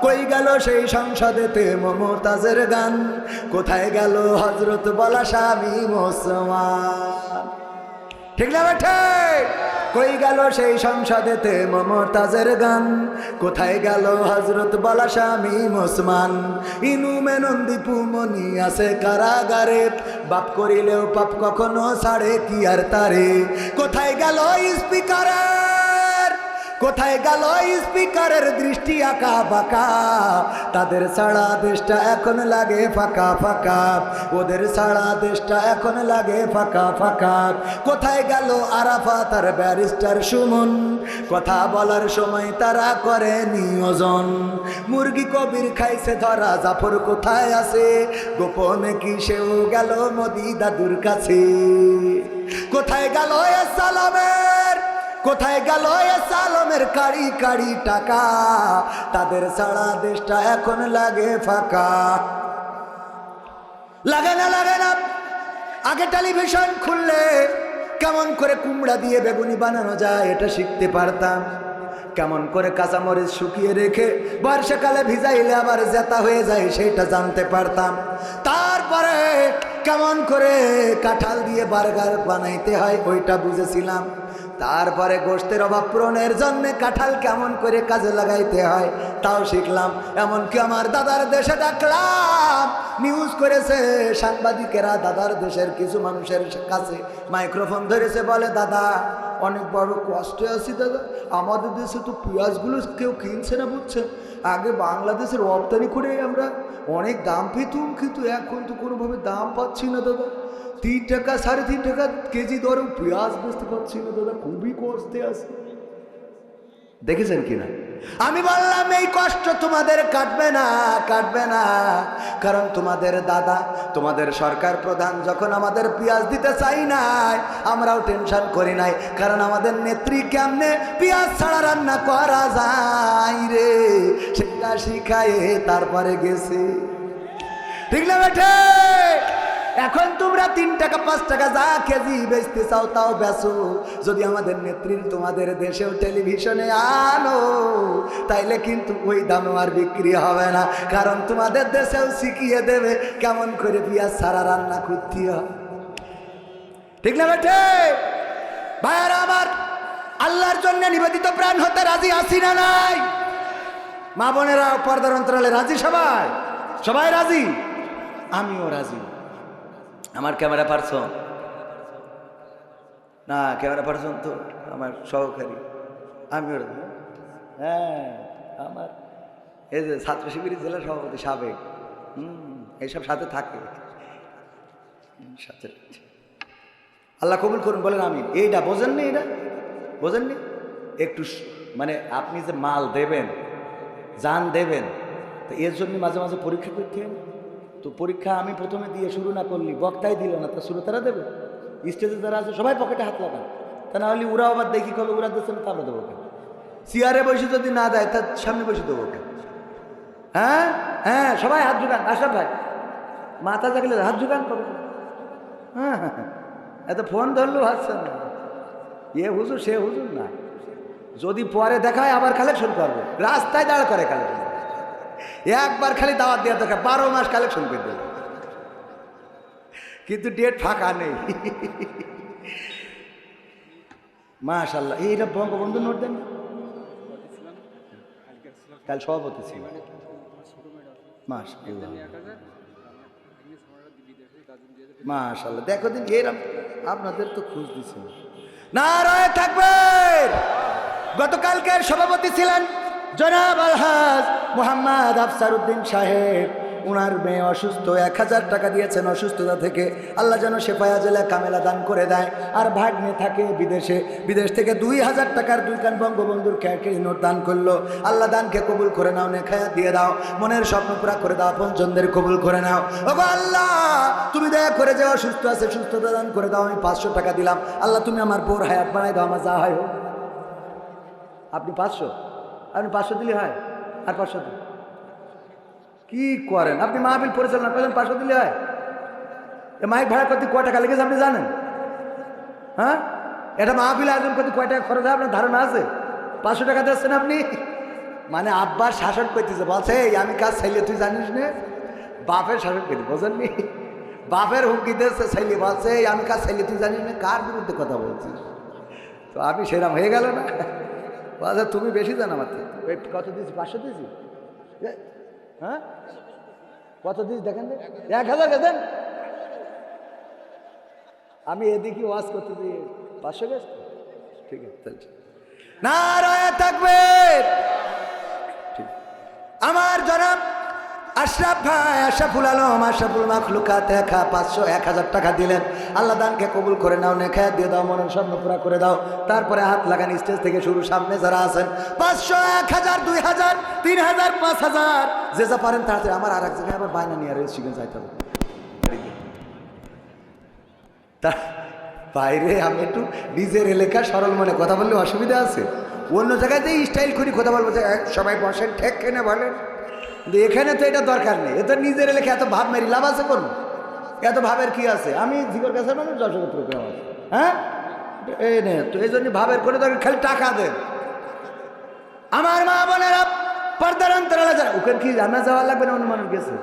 কই গেল সেই সংসদেতে মমতাজের গান? কোথায় গেল হযরত বলা স্বামী মুসলমান? ঠিক না বেঠে? কই গেল সেই সংসদেতে মমতাজের গান? কোথায় গেল হযরত বলা স্বামী মুসলমান? ইনু মেনন্দি পুমনি আছে কারাগারে, বাপ করিলেও পাপ কখনো ছাড়ে কি আর তারে। কোথায় গেল স্পিকারের, কোথায় গেল স্পিকারের দৃষ্টি আঁকা বাঁকা? তাদের ছাড়া দেশটা এখন লাগে ফাঁকা ফাঁকা, ওদের ছাড়া দেশটা এখন লাগে ফাঁকা ফাঁকা। কোথায় গেল আরাফাত আর ব্যারিস্টার সুমন? কথা বলার সময় তারা করে নিয়োজন। মুরগি কবির খাইছে ধরা, জাফর কোথায় আছে? গোপনে কি সেও গেল মোদি দাদুর কাছে? কোথায় গেল সালামের, কোথায় গেল সালামের কাড়ি কাড়ি টাকা? তাদের ছাড়া দেশটা এখন লাগে ফাঁকা। লাগে না, লাগে না। আগে টেলিভিশন খুললে কেমন করে কুমড়া দিয়ে বেগুনি বানানো যায় এটা শিখতে পারতাম। কেমন করে কাঁচামরিচ শুকিয়ে রেখে বর্ষাকালে ভিজাইলে আবার জেতা হয়ে যায় সেটা জানতে পারতাম। তারপরে কেমন করে কাঁঠাল দিয়ে বার্গার বানাইতে হয় ওইটা বুঝেছিলাম। তারপরে গোশতের অভাব পূরণের জন্য কাঁঠাল কেমন করে কাজে লাগাইতে হয় তাও শিখলাম। এমনকি আমার দাদার দেশে ডাকলাম, নিউজ করেছে সাংবাদিকেরা, দাদার দেশের কিছু মানুষের কাছে মাইক্রোফোন ধরেছে, বলে দাদা অনেক বড় কষ্টে আছি দাদা, আমাদের দেশে তো পেঁয়াজগুলো কেউ কিনছে না, বুঝছেন, আগে বাংলাদেশের রপ্তানি করে আমরা অনেক দাম পেতুম, কিন্তু এখন তো কোনোভাবে দাম পাচ্ছি না দাদা, 3 টাকা 3.5 টাকা কেজি দরেও পেঁয়াজ বেচতে পারছি না দাদা, খুবই কষ্টে আছে। দেখেছেন কিনা? আমি বললাম এই কষ্ট তোমাদের কাটবে না, কাটবে না, কারণ তোমাদের দাদা, তোমাদের সরকার প্রধান যখন আমাদের পেঁয়াজ দিতে চাই নাই আমরাও টেনশন করি নাই, কারণ আমাদের নেত্রী কেমনে পেঁয়াজ ছাড়া রান্না করা যায় রে সেটা শিখায়ে তারপরে গেছে। ঠিক না বেঠে? এখন তোমরা 3 টাকা 5 টাকা যা কেজি বেচতে চাও তাও বেচো, যদি আমাদের নেত্রীর তোমাদের দেশেও টেলিভিশনে আনো তাইলে কিন্তু ওই দামে আর বিক্রি হবে না, কারণ তোমাদের দেশেও শিখিয়ে দেবে কেমন করে পেঁয়াজ ছাড়া রান্না করতে হয়। ঠিক না বেঠে? ভাইয়ারা আমার, আল্লাহর জন্য নিবেদিত প্রাণ হতে রাজি আছি না নাই? মা বোনেরা পর্দার অন্তরালে রাজি? সবাই সবাই রাজি? আমিও রাজি। আমার ক্যামেরা পার্সন না, ক্যামেরা পার্সন তো আমার সহকারী, আমিও রাজি। হ্যাঁ, আমার এই যে ছাত্র শিবিরের জেলা সভাপতি সাবেক, এইসব সাথে থাকে সাথে। আল্লাহ কবুল করুন, বলেন আমিন। এইটা বোঝেননি? এটা বোঝেননি? একটু মানে আপনি যে মাল দেবেন, জান দেবেন, তো এর জন্য মাঝে মাঝে পরীক্ষা করতে হবে। তো পরীক্ষা আমি প্রথমে দিয়ে শুরু না করলি, বক্তাই দিল না, তা শুরু তারা দেবে? স্টেজে যারা আছে সবাই পকেটে হাত লাগান, তা না হলে ওরা আবার দেখি কবে ওরা দিচ্ছে না, তা আমরা দেবো কেন? চেয়ারে বসে যদি না দেয় তার সামনে বসে দেবো কেন? হ্যাঁ হ্যাঁ, সবাই হাত ঝুকান। আশরাফ ভাই মাথা থাকলে হাত ঝুকান কবে? হ্যাঁ হ্যাঁ, এত ফোন ধরলেও হাসছেন না, এ হুজুর সে হুজুর না, যদি পরে দেখায় আবার কালেকশন করবে, রাস্তায় দাঁড় করে কালেকশন। একবার খালি দাওয়াত দেওয়া দরকার, 12 মাস কালেকশন করে দেবে, কিন্তু ডেট ফাঁকা নেই। মাশাআল্লাহ, এইটা বঙ্গবন্ধু নোট দেন, কাল সভাপতি ছিল। মাশাআল্লাহ মাশাআল্লাহ, দেখো দিন এরকম আপনাদের তো খোঁজ দিচ্ছে। নারায়ে তাকবীর। গতকালকের সভাপতি ছিলেন জনাব আলহাজ মোহাম্মদ আফসার উদ্দিন সাহেব, ওনার মেয়ে অসুস্থ, 1000 টাকা দিয়েছেন অসুস্থতা থেকে, আল্লাহ যেন শেফায়া জেলা কামেলা দান করে দেয়। আর ভাগ্নে থাকে বিদেশে, বিদেশ থেকে 2000 টাকার 2 কান বঙ্গবন্ধুর ক্যাশ নোট দান করলো। আল্লাহ দানকে কবুল করে নাও, নেখায়া দিয়ে দাও, মনের স্বপ্ন পুরা করে দাও, আপনজনদের কবুল করে নাও। ওগো আল্লাহ, তুমি দয়া করে যে অসুস্থ আছে সুস্থতা দান করে দাও। আমি 500 টাকা দিলাম, আল্লাহ তুমি আমার বোর হায়াত বানাই দাও, আমার যা হয় হোক। আপনি 500, আপনি 500 দিলে হয়, আর 500 দিন কি করেন আপনি? মাহফিল পরিচালনা করেন, 500 দিলে হয়? এ মাইক ভাড়া করতে কয় টাকা লেগেছে আপনি জানেন? হ্যাঁ, এটা মাহফিল আয়োজন করতে কয় টাকা খরচ হয় আপনার ধারণা আছে? 500 টাকা দিচ্ছেন আপনি, মানে আব্বার শাসন করতেছে, বলছে আমি কাজ চাইলে তুই জানিস না, বাপের শাসন করতে, বোঝেননি? বাপের হুমকি দিচ্ছে, চাইলে বলছে আমি কাজ চাইলে তুই জানিস না, কার বিরুদ্ধে কথা বলছিস? তো আমি সেরাম হয়ে গেল না, বলছে তুমি বেশি জানো আমার থেকে। কত দিয়েছি? 500 দিয়েছি। হ্যাঁ, কত দিস দেখেন, 1000 দেন। আমি এদিকে ওয়াজ করতে দিই 500 বেশ, ঠিক আছে। নারায়ে তাকবীর। আমার জনাব আশরাফ ভাই, আশরাফুল আলম, আশরাফুল মাখলুকাত 1000 টাকা দিলেন। আল্লাহ দানকে কবুল করে নাও, নেখায়া দিয়ে দাও, মনের স্বপ্ন পুরা করে দাও। তারপরে হাত লাগান, স্টেজ থেকে শুরু, সামনে যারা আছেন 500, 1000, 2000, 3000, 5000, যে যা পারেন তাড়াতাড়ি। আমার আর এক জায়গায় আবার বায়না নিয়ে রয়েছে, সেখানে যাইতে হবে। তা বাইরে আমি একটু নিজের এলাকা সরল মনে কথা বললে অসুবিধা আছে, অন্য জায়গায় যে স্টাইল করি কথা বলবো যে সবাই বসেন ঠেক কেনে বলেন, কিন্তু এখানে তো এটা দরকার নেই। এটা নিজের এলাকা এত ভাব মেরি লাভ আছে কোন? এত ভাবের কি আছে? আমি জিগর কাছে মানুষ, যশোর প্রোগ্রাম আছে, হ্যাঁ এই নে, তো এই জন্য ভাবের করে দরকার, খালি টাকা দেন। আমার মা বোনেরা, পর্দার অন্তরালে যারা, ওখানে কি রান্না যাওয়া লাগবে না? অন্য মানুষ গেছে,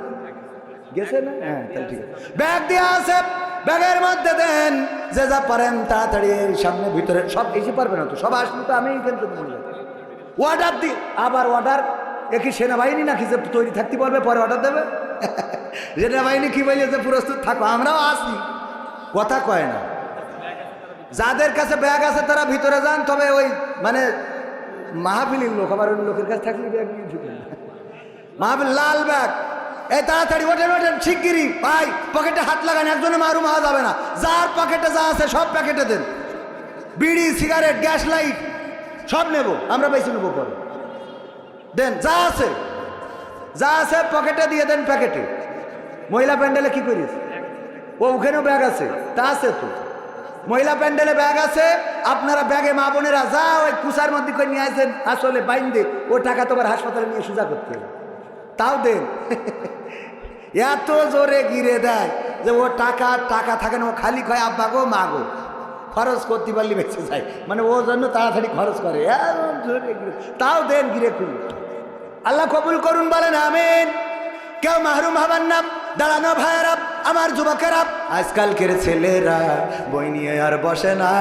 গেছে না? হ্যাঁ, তাহলে ঠিক আছে। ব্যাগ দিয়ে আছে, ব্যাগের মধ্যে দেন, যে যা পারেন তাড়াতাড়ি সামনে ভিতরে। সব এসে পারবে না তো, সব আসলে তো আমি কিন্তু অর্ডার দিই। আবার অর্ডার, একই সেনাবাহিনী নাকি যে তৈরি থাকতে বলবে পরে অর্ডার দেবে? সেনাবাহিনী কি বলেছে প্রস্তুত থাকো, আমরাও আসি, কথা কয় না। যাদের কাছে ব্যাগ আছে তারা ভিতরে যান, তবে ওই মানে মাহফিলের লোক, আবার ওই লোকের কাছে থাকলে ব্যাগ নিয়ে ঢুকেন। মাহফিল লাল ব্যাগ, এই তাড়াতাড়ি ওঠেন ওঠেন শিগগিরি ভাই, পকেটে হাত লাগান, একজনে মারুম হওয়া যাবে না। যার পকেটে যা আছে সব প্যাকেটে দেন, বিড়ি সিগারেট গ্যাস লাইট সব নেব আমরা, বেশি নেবো পরে দেন। যা আছে যা আছে পকেটে দিয়ে দেন, প্যাকেটে। মহিলা প্যান্ডেলে কি করিস? ও ওখানেও ব্যাগ আছে, তা আছে তো, মহিলা প্যান্ডেলে ব্যাগ আছে। আপনারা ব্যাগে মা বোনেরা যা ওই কুসার মধ্যে করে নিয়ে আসেন, আসলে বাইন দে, ও টাকা তোমার হাসপাতালে নিয়ে সোজা করতে হবে, তাও দেন। এত জোরে গিরে দেয় যে ও টাকা টাকা থাকে না, ও খালি কয় আব্বা গো মা গো, খরচ করতে পারলে বেঁচে যায়, মানে ও জন্য তাড়াতাড়ি খরচ করে, জোরে গিরে, তাও দেন গিরে খুব। আল্লাহ কবুল করুন, বলেন আমিন। কেউ মাহরুম হবার নাম। দাঁড়ানো ভাইয়েরা, আমার যুবকেরা, আজকালকের ছেলেরা বই নিয়ে আর বসে না,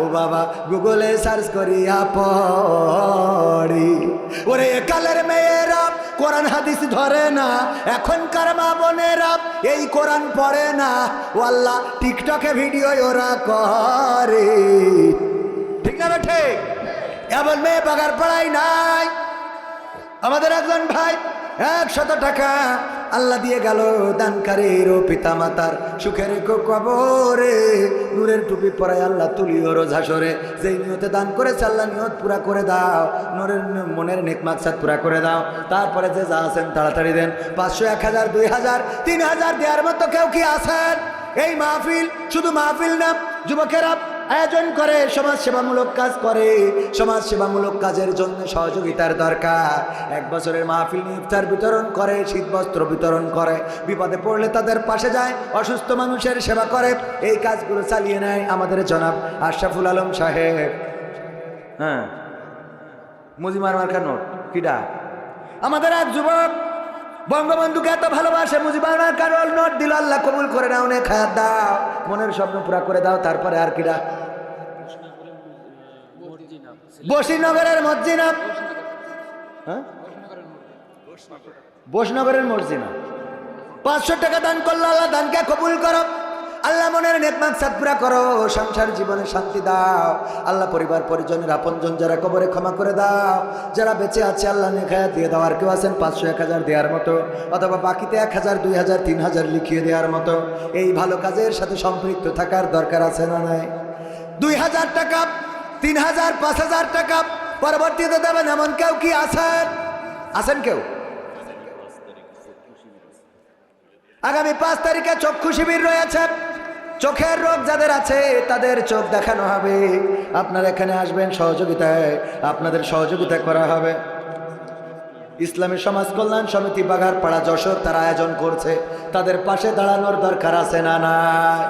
ও বাবা গুগলে সার্চ করিয়া পড়ি। ওরে কালের মেয়েরা কোরআন হাদিস ধরে না, এখনকার মা বোনেরা এই কোরআন পড়ে না, ও আল্লাহ টিকটকে ভিডিও ওরা করে, ঠিক না ঠিক? এমন মেয়ে বাগার পড়াই নাই। আমাদের একজন ভাই 100 টাকা আল্লাহ দিয়ে গেল দানকারীর ও পিতা মাতার সুখের কবরে, নূরের টুপি পরায় আল্লাহ তুলিও রোজ হাসরে। যেই নিয়তে দান করেছে আল্লাহ নিয়ত পুরা করে দাও, নূরের মনের নেক মাকসাদ পুরা করে দাও। তারপরে যে যা আছেন তাড়াতাড়ি দেন, 500 1000 2000 3000 দেওয়ার মতো কেউ কি আছেন? এই মাহফিল শুধু মাহফিল না, যুবকেরা আয়োজন করে, সমাজ সেবামূলক কাজ করে, সমাজ সেবামূলক কাজের জন্য সহযোগিতার দরকার। 1 বছরের মাহফিল ইফতার বিতরণ করে, শীত বস্ত্র বিতরণ করে, বিপদে পড়লে তাদের পাশে যায়, অসুস্থ মানুষের সেবা করে। এই কাজগুলো চালিয়ে নেয় আমাদের জনাব আশরাফুল আলম সাহেব। হ্যাঁ, মুজিমার মার্কা নোট কিডা? আমাদের এক যুবক বঙ্গবন্ধুকে এত ভালোবাসে, মুজিবার মার্কার নোট দিল, আল্লাহ কবুল করে নাও, অনেক খায়াত দাও, মনের স্বপ্ন পুরা করে দাও। তারপরে আর কিডা? বসিরনগরের মসজিনা, হ্যাঁ বসনগরের মসজিনা 500 টাকা দান করলো, আল্লাহ দানকে কবুল করো, আল্লাহ মনের নেক মাকসাদ পুরা করো, সংসার জীবনে শান্তি দাও, আল্লাহ পরিবার পরিজনের আপনজন যারা কবরে ক্ষমা করে দাও, যারা বেঁচে আছে আল্লাহ নেক হায়াত দিয়ে দাও। আর কেউ আছেন 500 1000 দেওয়ার মতো, অথবা বাকিতে 1000 2000 3000 লিখিয়ে দেওয়ার মতো, এই ভালো কাজের সাথে সম্পৃক্ত থাকার দরকার আছে না নাই? 2000 টাকা 3000 5000 টাকা পরবর্তীতে দেবেন, এমন কেউ কি আছেন? আছেন কেউ? আগামী 5 তারিখে চক্ষু শিবির রয়েছে, চোখের রোগ যাদের আছে তাদের চোখ দেখানো হবে। আপনারা এখানে আসবেন, সহযোগিতায় আপনাদের সহযোগিতা করা হবে। ইসলামী সমাজ কল্যাণ সমিতি বাগারপাড়া যশোর তারা আয়োজন করছে, তাদের পাশে দাঁড়ানোর দরকার আছে না নাই?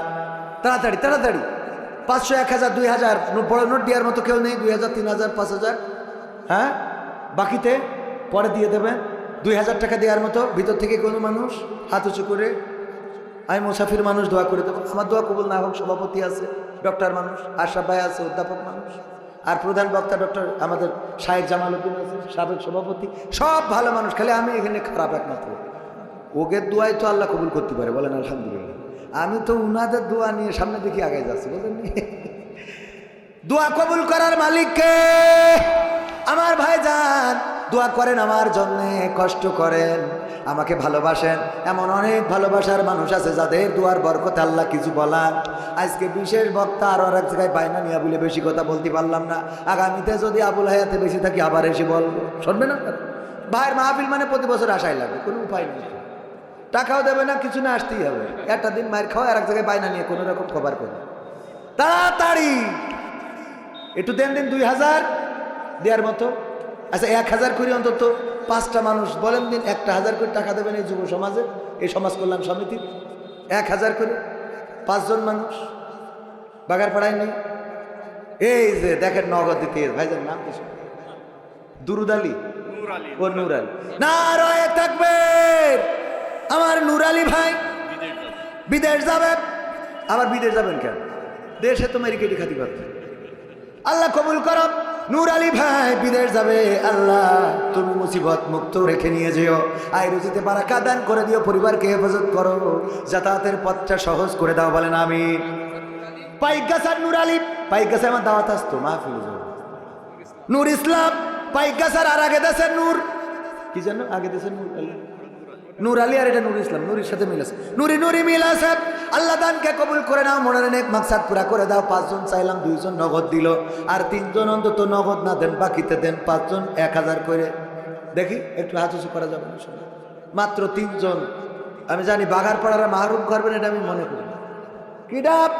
তাড়াতাড়ি তাড়াতাড়ি 500 1000 2000 বড় নোট দেওয়ার মতো কেউ নেই? 2000 3000 5000, হ্যাঁ বাকিতে পরে দিয়ে দেবেন। 2000 টাকা দেওয়ার মতো ভিতর থেকে কোনো মানুষ হাত উঁচু করে, আমি মুসাফির মানুষ, দোয়া করে দেবো। আমার দোয়া কবুল না হোক, সভাপতি আছে, ডক্টর মানুষ, আশরাফ ভাই আছে, অধ্যাপক মানুষ, আর প্রধান বক্তা ডক্টর আমাদের শাহেক জামাল উদ্দিন আছে, সাবেক সভাপতি, সব ভালো মানুষ, খালি আমি এখানে খারাপ একমাত্র। ওদের দোয়াই তো আল্লাহ কবুল করতে পারে, বলেন আলহামদুলিল্লাহ। আমি তো উনাদের দোয়া নিয়ে সামনে দিকে আগে যাচ্ছি, বুঝলেন? দোয়া কবুল করার মালিককে আমার ভাইজান দোয়া করেন আমার জন্যে, কষ্ট করেন, আমাকে ভালোবাসেন। এমন অনেক ভালোবাসার মানুষ আছে যাদের দুয়ার বরকতে আল্লাহ কিছু বলার। আজকে বিশেষ বক্তা আর এক জায়গায় বাইনা নিয়ে বলে বেশি কথা বলতে পারলাম না, আগামীতে যদি আবুল হায়াতে বেশি থাকি আবার এসে বলবো, শুনবে না? ভাইয়ের মাহফিল মানে প্রতি বছর আসাই লাগবে, কোনো উপায় নেই, টাকাও দেবে না, কিছু না, আসতেই হবে। একটা দিন মায়ের খাওয়া আর এক জায়গায় বাইনা নিয়ে কোনো রকম খবর করে তাড়াতাড়ি একটু দেন, 2000 দেওয়ার মতো। আচ্ছা 1000 করে অন্তত 5টা মানুষ বলেন দিন, 1000 করে টাকা দেবেন এই যুব সমাজে, এই সমাজ কল্যাণ সমিতির 1000 করে 5 জন মানুষ বাগারপাড়ায় নেই। এই যে দেখেন নগদ দিতে ভাইজান নাম কিছু দুরুদ আলী ও নূর আলী। নারায়ে তাকবীর। আমার নূর আলী ভাই বিদেশ যাবে। আবার বিদেশ যাবেন কেন? দেশে তো মেরিকেটি খাতি করতে। আল্লাহ কবুল করো। নূর আলী ভাই বিদেশ যাবে। আল্লাহ তুমি মুসিবত মুক্ত রেখে নিয়ে যেও। আয় রুজিতে বারাকা দান করে দিও। পরিবারকে হেফাজত করো। যাতায়াতের পথটা সহজ করে দাও। বলেন আমিন। পাইকগাছার নূর আলী। পাইকগাছা আমার দাওয়াত আসতো মাহফিলে যাবো। নূর ইসলাম পাইকগাছার। আর আগে দেশের নূর কি জানো? আগে দেশের নূর আলী, নূর আলী আর এটা নূর ইসলাম। নূরের সাথে মিল আছে। নুরি নুরি মিল আছে। আল্লাহ দানকে কবুল করে নাও। মনের নেক মাকসাদ পুরা করে দাও। 5 জন চাইলাম, 2 জন নগদ দিল। আর 3 জন অন্তত নগদ না দেন, বাকিতে দেন। 5 জন 1000 করে। দেখি একটু হাত উঁচু করা যাবে না? মাত্র 3 জন। আমি জানি বাগারপাড়ারা মাহরুম করবেন, এটা আমি মনে করি। কি ডাব?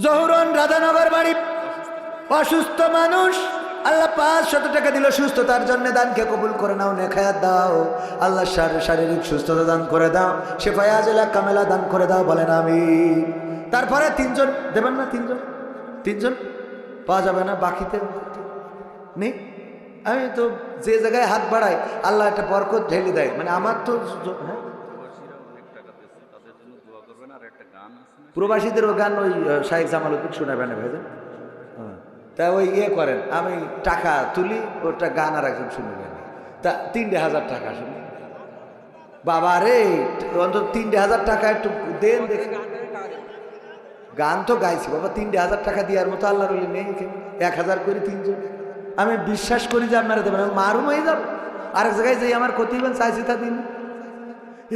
জহুরন রাধানগর বাড়ি। অসুস্থ মানুষ। আল্লাহ 500 টাকা দিল সুস্থতার জন্য। দানকে কবুল করে নাও। নেখায়াত দাও। আল্লাহ শারীরিক সুস্থতা দান করে দাও। শেফায়ে আজলা কামেলা দান করে দাও। বলেন আমিন। তারপরে 3 জন দেবেন না? 3 জন পাওয়া যাবে না? বাকিতে নেই। আমি তো যে জায়গায় হাত বাড়াই আল্লাহ একটা বরকত ঢেলে দেয়। মানে আমার তো হ্যাঁ, প্রবাসীদেরও গান ওই শাহেখ জামালউদ্দিন শোনাবেন ভাইজান। তা ওই ইয়ে করেন, আমি টাকা তুলি, ওটা গান আর একজন শুনবেন। তা 3,000 টাকা শুনি। বাবা রে, অন্তত 3,000 টাকা একটু দেন দেখি। গান তো গাইছি বাবা, 3,000 টাকা দেওয়ার মতো আল্লাহর ওলি নেই। 1000 করে 3 জন। আমি বিশ্বাস করি যে আপনারা দেবেন। আমি মারুম হয়ে যাব। আরেক জায়গায় যাই আমার ক্ষতি হবেন, চাইছি তা দিন।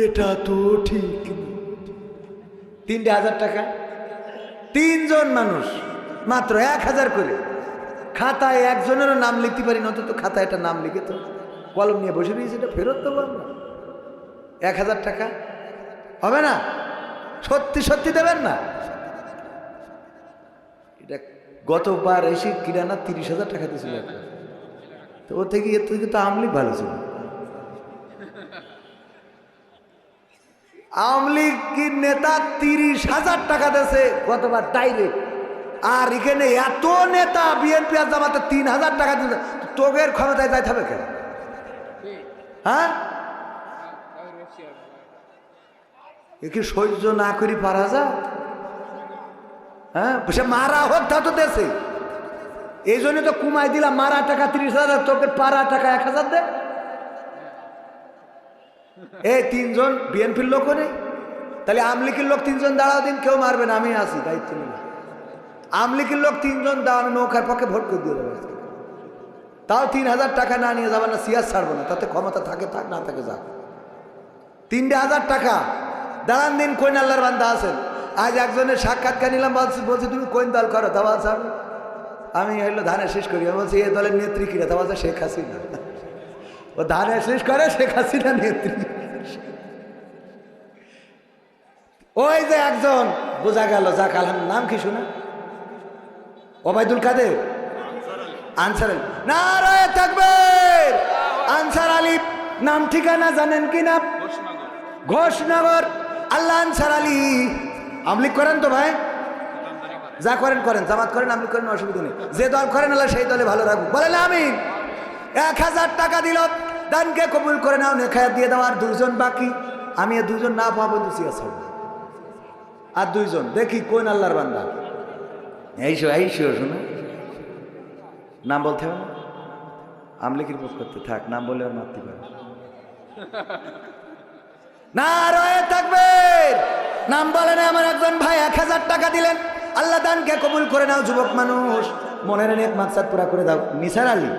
এটা তো ঠিক। 3,000 টাকা 3 জন মানুষ, মাত্র 1000 করে। খাতায় একজনেরও নাম লিখতে পারি না, অন্তত খাতায় একটা নাম লিখে তো কলম নিয়ে বসে দিয়েছি, এটা ফেরত দেবো আমরা। 1000 টাকা হবে না? সত্যি সত্যি দেবেন না? এটা গতবার এসে কিরানা 30,000 টাকা দিয়েছিল। তো ও থেকে এর থেকে তো আমলি ভালো ছিল। আওয়ামী লীগের নেতা 30,000 টাকা দিয়েছে গতবার ডাইরেক্ট। আর এখানে এত নেতা বিএনপি আর জামাতে 3,000 টাকা দিতে, তোগের ক্ষমতায় যাইতে হবে কেন? হ্যাঁ, এ কি সহ্য না করি পারা যায়? হ্যাঁ, সে মারা হোক তা তো দেশে। এই জন্য তো কুমাই দিলাম। মারা টাকা 30,000, তোকে পারা টাকা 1,000 দে। এই 3 জন বিএনপির লোক নেই, তাহলে আমলিকের লোক 3 জন দাঁড়াও দিন, কেউ মারবে না, আমি আসি দায়িত্ব নিলাম। আমলিকের লোক 3 জন দাও, আমি নৌকার পক্ষে ভোট করে দিয়ে দেবো। তাও 3,000 টাকা না নিয়ে যাবে না, সিয়ার ছাড়বো না। তাতে ক্ষমতা থাকে থাক, না থাকে যাক। 3,000 টাকা দাঁড়ান দিন। কোন আল্লাহর বান্দা আছেন? আজ একজনের সাক্ষাৎকার নিলাম, বলছি তুমি কোন দল করো? তা বলছে আমি হইলো ধানের শেষ করি। আমি বলছি এই দলের নেত্রী কিরা? তা বলছে শেখ হাসিনা। ও ধানের শেষ করে, শেখ হাসিনা নেত্রী। ওই যে একজন বোঝা গেল, যাক আলহামদুলিল্লাহ। নাম কি শুনে? ওবায়দুল কাদের, আনসার আলী। নারায়ে তাকবীর। আনসার আলী নাম ঠিকানা জানেন কি না? ঘোষনগর। আল্লাহ আনসার আলী আমলিক করেন তো ভাই? যা করেন করেন, জামাত করেন, আমলিক করেন, অসুবিধা নেই। যে দল করেন আল্লাহ সেই দলে ভালো রাখবো। বলেন আমিন। 1000 টাকা দিল। দানকে কবুল করে নাও। নেখায়াত দিয়ে দাও। আর 2 জন বাকি। আমি 2 জন না পাবো তো সিয়াস হবে। আর 2 জন দেখি কোন আল্লাহর বান্দা। এইসো শোনো, নাম বলতে হবে না? আমলিকির পক্ষ করতে থাক, নাম বলে আর মারতে পারে। নারায়ে তাকবীর। নাম বলে না আমার একজন ভাই 1000 টাকা দিলেন। আল্লাহ দানকে কবুল করে নাও। যুবক মানুষ, মনের নেক মাকসাদ পুরা করে দাও। নিসার আলী,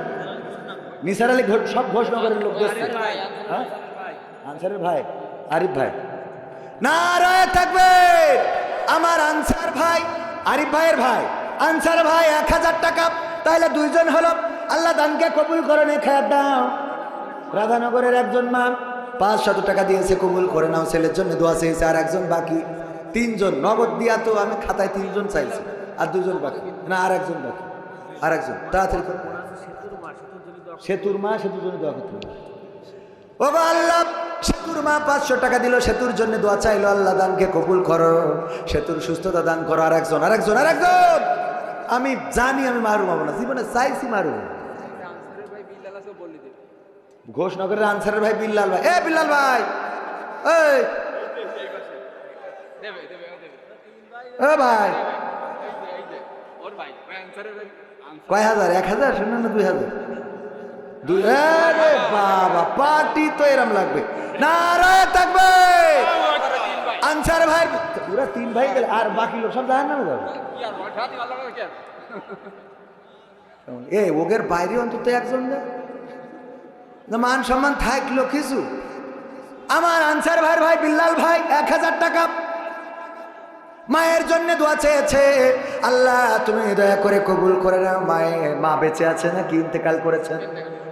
নিসার আলী সব ঘোষনগরের লোক দেখছে। হ্যাঁ, আনসারের ভাই আরিফ ভাই। নারায়ে তাকবীর। আমার আনসার ভাই, আরিফ ভাইয়ের ভাই, আনসার ভাই 1000 টাকা। তাহলে 2 জন হলো। আল্লাহ দানকে কবুল করে নে। খায়াত দাও। রাধানগরের একজন মা 500 টাকা দিয়েছে, কবুল করে নাও। ছেলের জন্য দোয়া চেয়েছে। আর একজন বাকি। 3 জন নগদ দিয়া তো আমি খাতায় 3 জন চাইছি, আর 2 জন বাকি। না, আর একজন বাকি। আর একজন তাড়াতাড়ি করো। সেতুর মা, সেতুর জন্য দোয়া করতে হবে। ও আল্লাহ, সেতুর মা 500 টাকা দিল, সেতুর জন্য দোয়া চাইলো। আল্লাহ দানকে কবুল করো, সেতুর সুস্থতা দান করো। আর একজন আমি জানি আমি মারুম হবো না, জীবনে চাইছি মারুম। ঘোষনগরের আনসারের ভাই বিল্লাল ভাই, এ বিল্লাল ভাই, এই ও ভাই, কয় হাজার? 1000 শুনুন না, 2000? আরে বাবা, পার্টি তো এরম লাগবে। নারায় থাকবে আনসার ভাই, পুরা 3 ভাই গেলে আর বাকি লোক সব জানেন না যাবে। এ ওগের বাইরে অন্তত একজন দেয় না, মান সম্মান থাকলো কিছু। আমার আনসার ভাইয়ের ভাই বিল্লাল ভাই 1000 টাকা মায়ের জন্য দোয়া চেয়েছে। আল্লাহ তুমি দয়া করে কবুল করে নাও। মা বেঁচে আছে নাকি ইন্তেকাল করেছেন?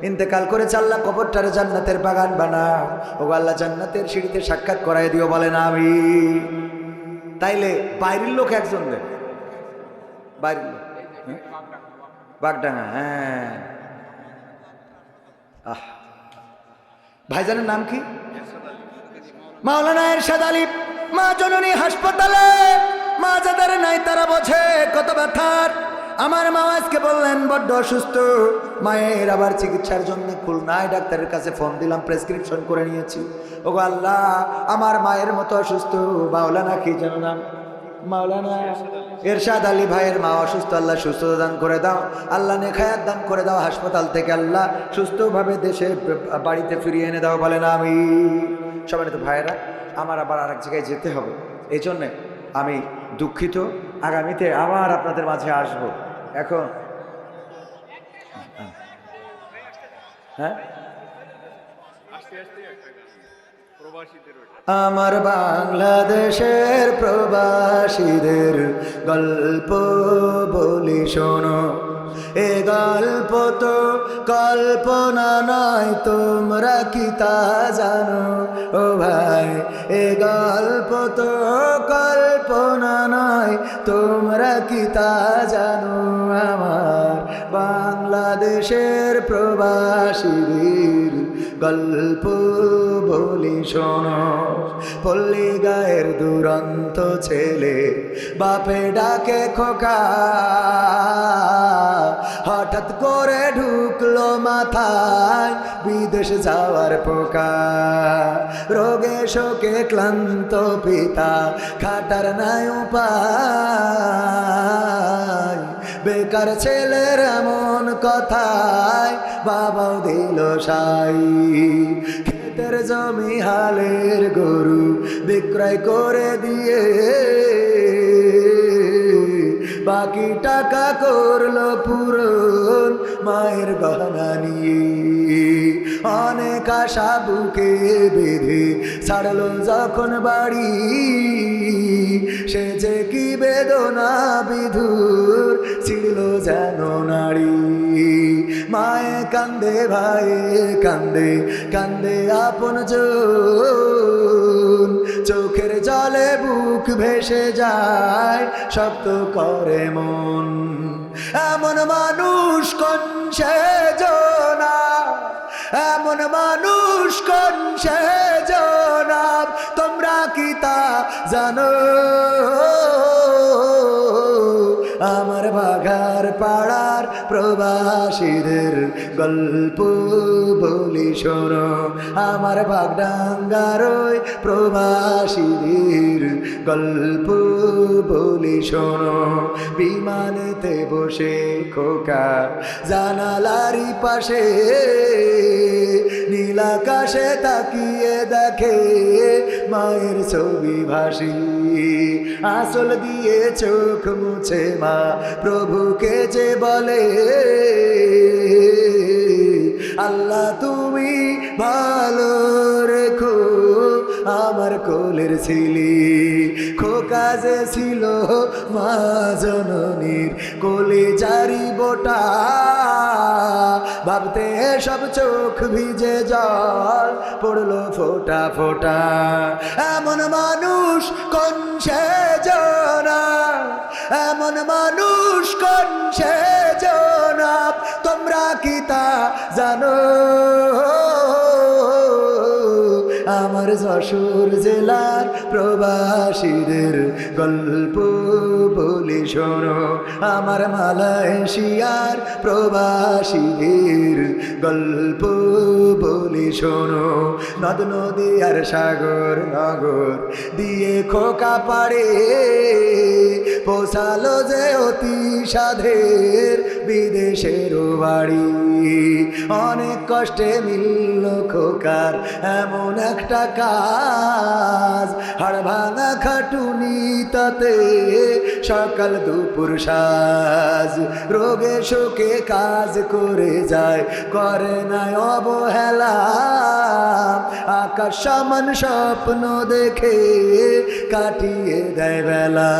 ইন্তেকাল করেছে। আল্লাহ কবরটারে জান্নাতের বাগান বানাও। ও আল্লাহ জান্নাতের সিঁড়িতে সাক্ষাৎ করাই দিও, বলেন আমি। তাইলে বাইরের লোক একজন দেন, বাইরের লোক বাগডাঙ্গা। হ্যাঁ, আহ ভাইজানের নাম কি? মাওলানা এরশাদ আলী। মা জননী হাসপাতালে, মা যাদের নাই তারা বোঝে কত ব্যথার। আমার মা আজকে বললেন বড্ড অসুস্থ। মায়ের আবার চিকিৎসার জন্য খুলনায় ডাক্তারের কাছে ফোন দিলাম, প্রেসক্রিপশন করে নিয়েছি। ও আল্লাহ, আমার মায়ের মতো অসুস্থ মাওলানা, কি যেন নাম, মাওলানা এরশাদ আলী ভাইয়ের মা অসুস্থ। আল্লাহ সুস্থতা দান করে দাও, আল্লাহ নেখায়াত দান করে দাও। হাসপাতাল থেকে আল্লাহ সুস্থভাবে দেশে বাড়িতে ফিরিয়ে এনে দাও, বলেন আমি। সবাই তো ভাইয়েরা, আমার আবার আরেক জায়গায় যেতে হবে, এই জন্যে আমি দুঃখিত। আগামীতে আবার আপনাদের মাঝে আসব। এখন হ্যাঁ, আমার বাংলাদেশের প্রবাসীদের গল্প বলি শোনো। এ গল্প তো কল্পনা নয়, তোমরা কি তা জানো? ও ভাই, এ গল্প তো কল্পনা নয়, তোমরা কি তা জানো? আমার বাংলাদেশের প্রবাসীদের গল্প বলি শোনো। পল্লী গায়ের দুরন্ত ছেলে বাপে ডাকে খোকা, হঠাৎ করে ঢুকলো মাথায় বিদেশ যাওয়ার পোকা। রোগে শোকে ক্লান্ত পিতা, খাটার নাই উপায়। বেকার ছেলের এমন কথায় বাবাও দিল সাই। ক্ষেতের জমি হালের গরু বিক্রয় করে দিয়ে বাকি টাকা করলো পূরণ মায়ের গহনা নিয়ে। অনেক আশা বুকে বেঁধে ছাড়লো যখন বাড়ি, সে যে কি বেদনা বিধুর ছিড়ল যেন নারী। মায়ে কান্দে, ভাইয়ে কান্দে, কান্দে আপন জন। চোখের জলে বুক ভেসে যায়, শক্ত করে মন। এমন মানুষ কোন সেজনা, এমন মানুষ কোন সেজনা, তোমরা কি তা জানো? আমার বাঘার পাড়ার প্রবাসীদের গল্প বলি শোনো। আমার বাগডাঙ্গার ওই প্রবাসীদের গল্প বলি শোনো। বিমানেতে বসে খোকা জানালারি পাশে, নীল আকাশে তাকিয়ে দেখে মায়ের ছবি ভাসি। আঁচল দিয়ে চোখ মুছে মা প্রভুকে যে বলে, আল্লাহ তুমি ভালো রেখো আমার কোলের ছিলি। খোকা যে ছিল মা জননীর কোলে জারি বোটা, ভাবতে সব চোখ ভিজে জল পড়লো ফোটা ফোটা। এমন মানুষ কোন সেজনা, এমন মানুষ কোন সেজনা, তোমরা কি তা জানো? আমার যশোর জেলার প্রবাসীদের গল্প বলি শোনো। আমার মালয়েশিয়ার প্রবাসীদের গল্প বলি শোনো। নদ নদী আর সাগর নগর দিয়ে খোকা পাড়ে পোষালো যে অতি সাধের বিদেশের বাড়ি। অনেক কষ্টে মিলল খোকার এমন একটা কাজ, হাড় ভাঙা খাটুনি তাতে সকাল দুপুর সাজ। রোগে শোকে কাজ করে যায়, করে নাই অবহেলা। আকাশ সমান স্বপ্ন দেখে কাটিয়ে দেয় বেলা।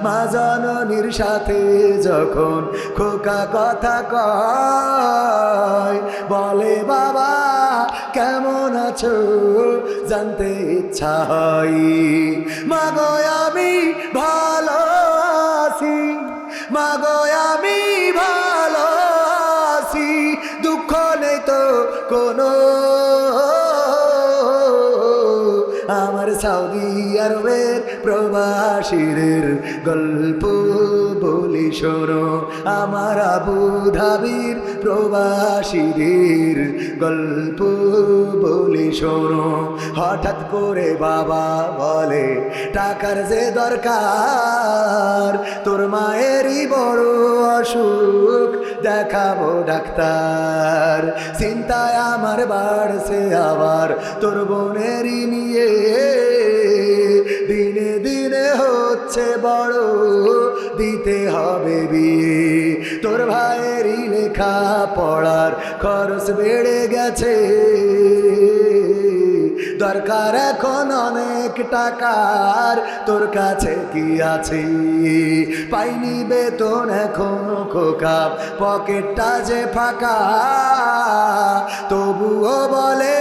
মা জননীর সাথে যখন খোকা কথা কয়, বলে বাবা কেমন আছো জানতে ইচ্ছা হয়। মাগো আমি ভালো আছি, মাগো আমি ভালো আছি, দুঃখ নেই তো কোনো। আমার সৌদি আরবের প্রবাসীদের গল্প বলি শোনো। আমার আবু ধাবির প্রবাসীদের গল্প বলি শোনো। হঠাৎ করে বাবা বলে টাকার যে দরকার, তোর মায়েরই বড় অসুখ দেখাবো ডাক্তার। চিন্তায় আমার বাড়ছে আবার তোর বোনেরই নিয়ে, দিনে দিনে হচ্ছে বড় দিতে হবে বিয়ে। তোর ভাইয়েরই লেখা পড়ার খরচ বেড়ে গেছে, দরকার এখন অনেক টাকার, তোর কাছে কি আছে? পাইনি বেতন এখনো খোকা, পকেটটা যে ফাঁকা। তবুও বলে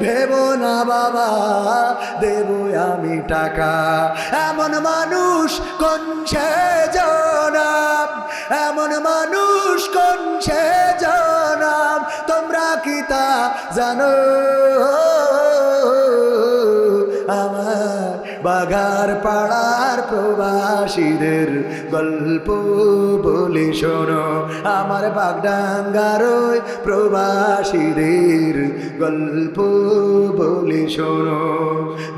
ভেবো না বাবা দেবো আমি টাকা। এমন মানুষ কোন সে জনাব, এমন মানুষ কোন সে জনাব, তোমরা কি তা জানো? আমার বাগার পাড়ার প্রবাসীদের গল্প বলি শোনো। আমার বাগডাঙ্গার ওই প্রবাসীদের গল্প বলি শোনো।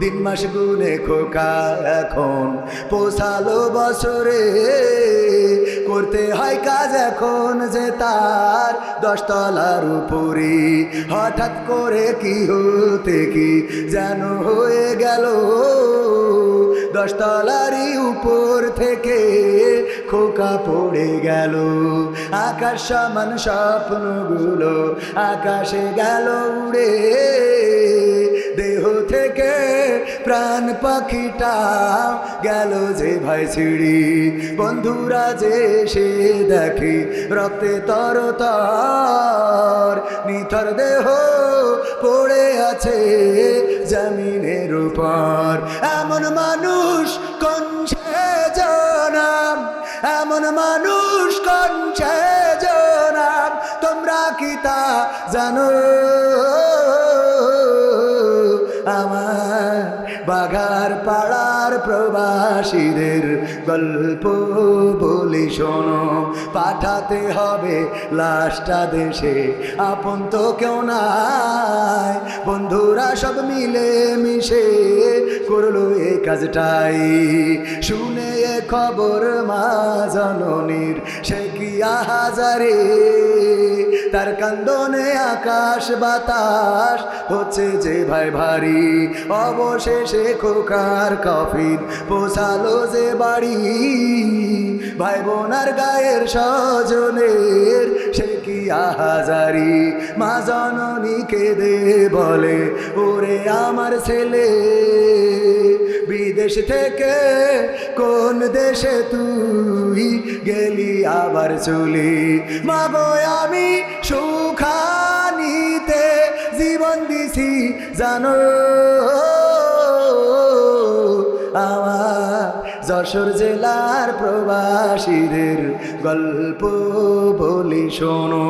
দিন মাস গুনে খোকা এখন পোষালো বছরে, করতে হয় কাজ এখন যে তার 10 তলার উপরে। হঠাৎ করে কি হতে কি যেন হয়ে গেল, 10 তলারই উপর থেকে খোকা পড়ে গেল। আকাশ সমান স্বপ্নগুলো আকাশে গেল উড়ে, দেহ থেকে প্রাণ পাখিটা গেল যে ভাই ছিড়ি। বন্ধুরা যে সে দেখে রক্তে তরতর, নিথর দেহ পড়ে আছে জমিনের উপর। এমন মানুষ কোন সে জনাব, এমন মানুষ কোন সে জনাব, তোমরা কি তা জানো? আমার বাগার পাড়ার প্রবাসীদের গল্প বলি শোনো। পাঠাতে হবে লাশটা দেশে, আপন তো কেউ নাই। বন্ধুরা সব মিলে মিশে করলো এই কাজটাই। শুনে এ খবর মা জননীর সে কি আহাজারে, তার কান্দনে আকাশ বাতাস হচ্ছে যে ভাই ভারী। অবশেষে খোকার কফিন পোষালো যে বাড়ি, ভাই বোনার গায়ের স্বজনের সে কি আহাজারি। মা জননীকে দে বলে ওরে আমার ছেলে, বিদেশ থেকে কোন দেশে তুই গেলি আবার চলে। মাগো আমি সুখানিতে জীবন দিছি জানো। আমার যশোর জেলার প্রবাসীদের গল্প বলি শোনো।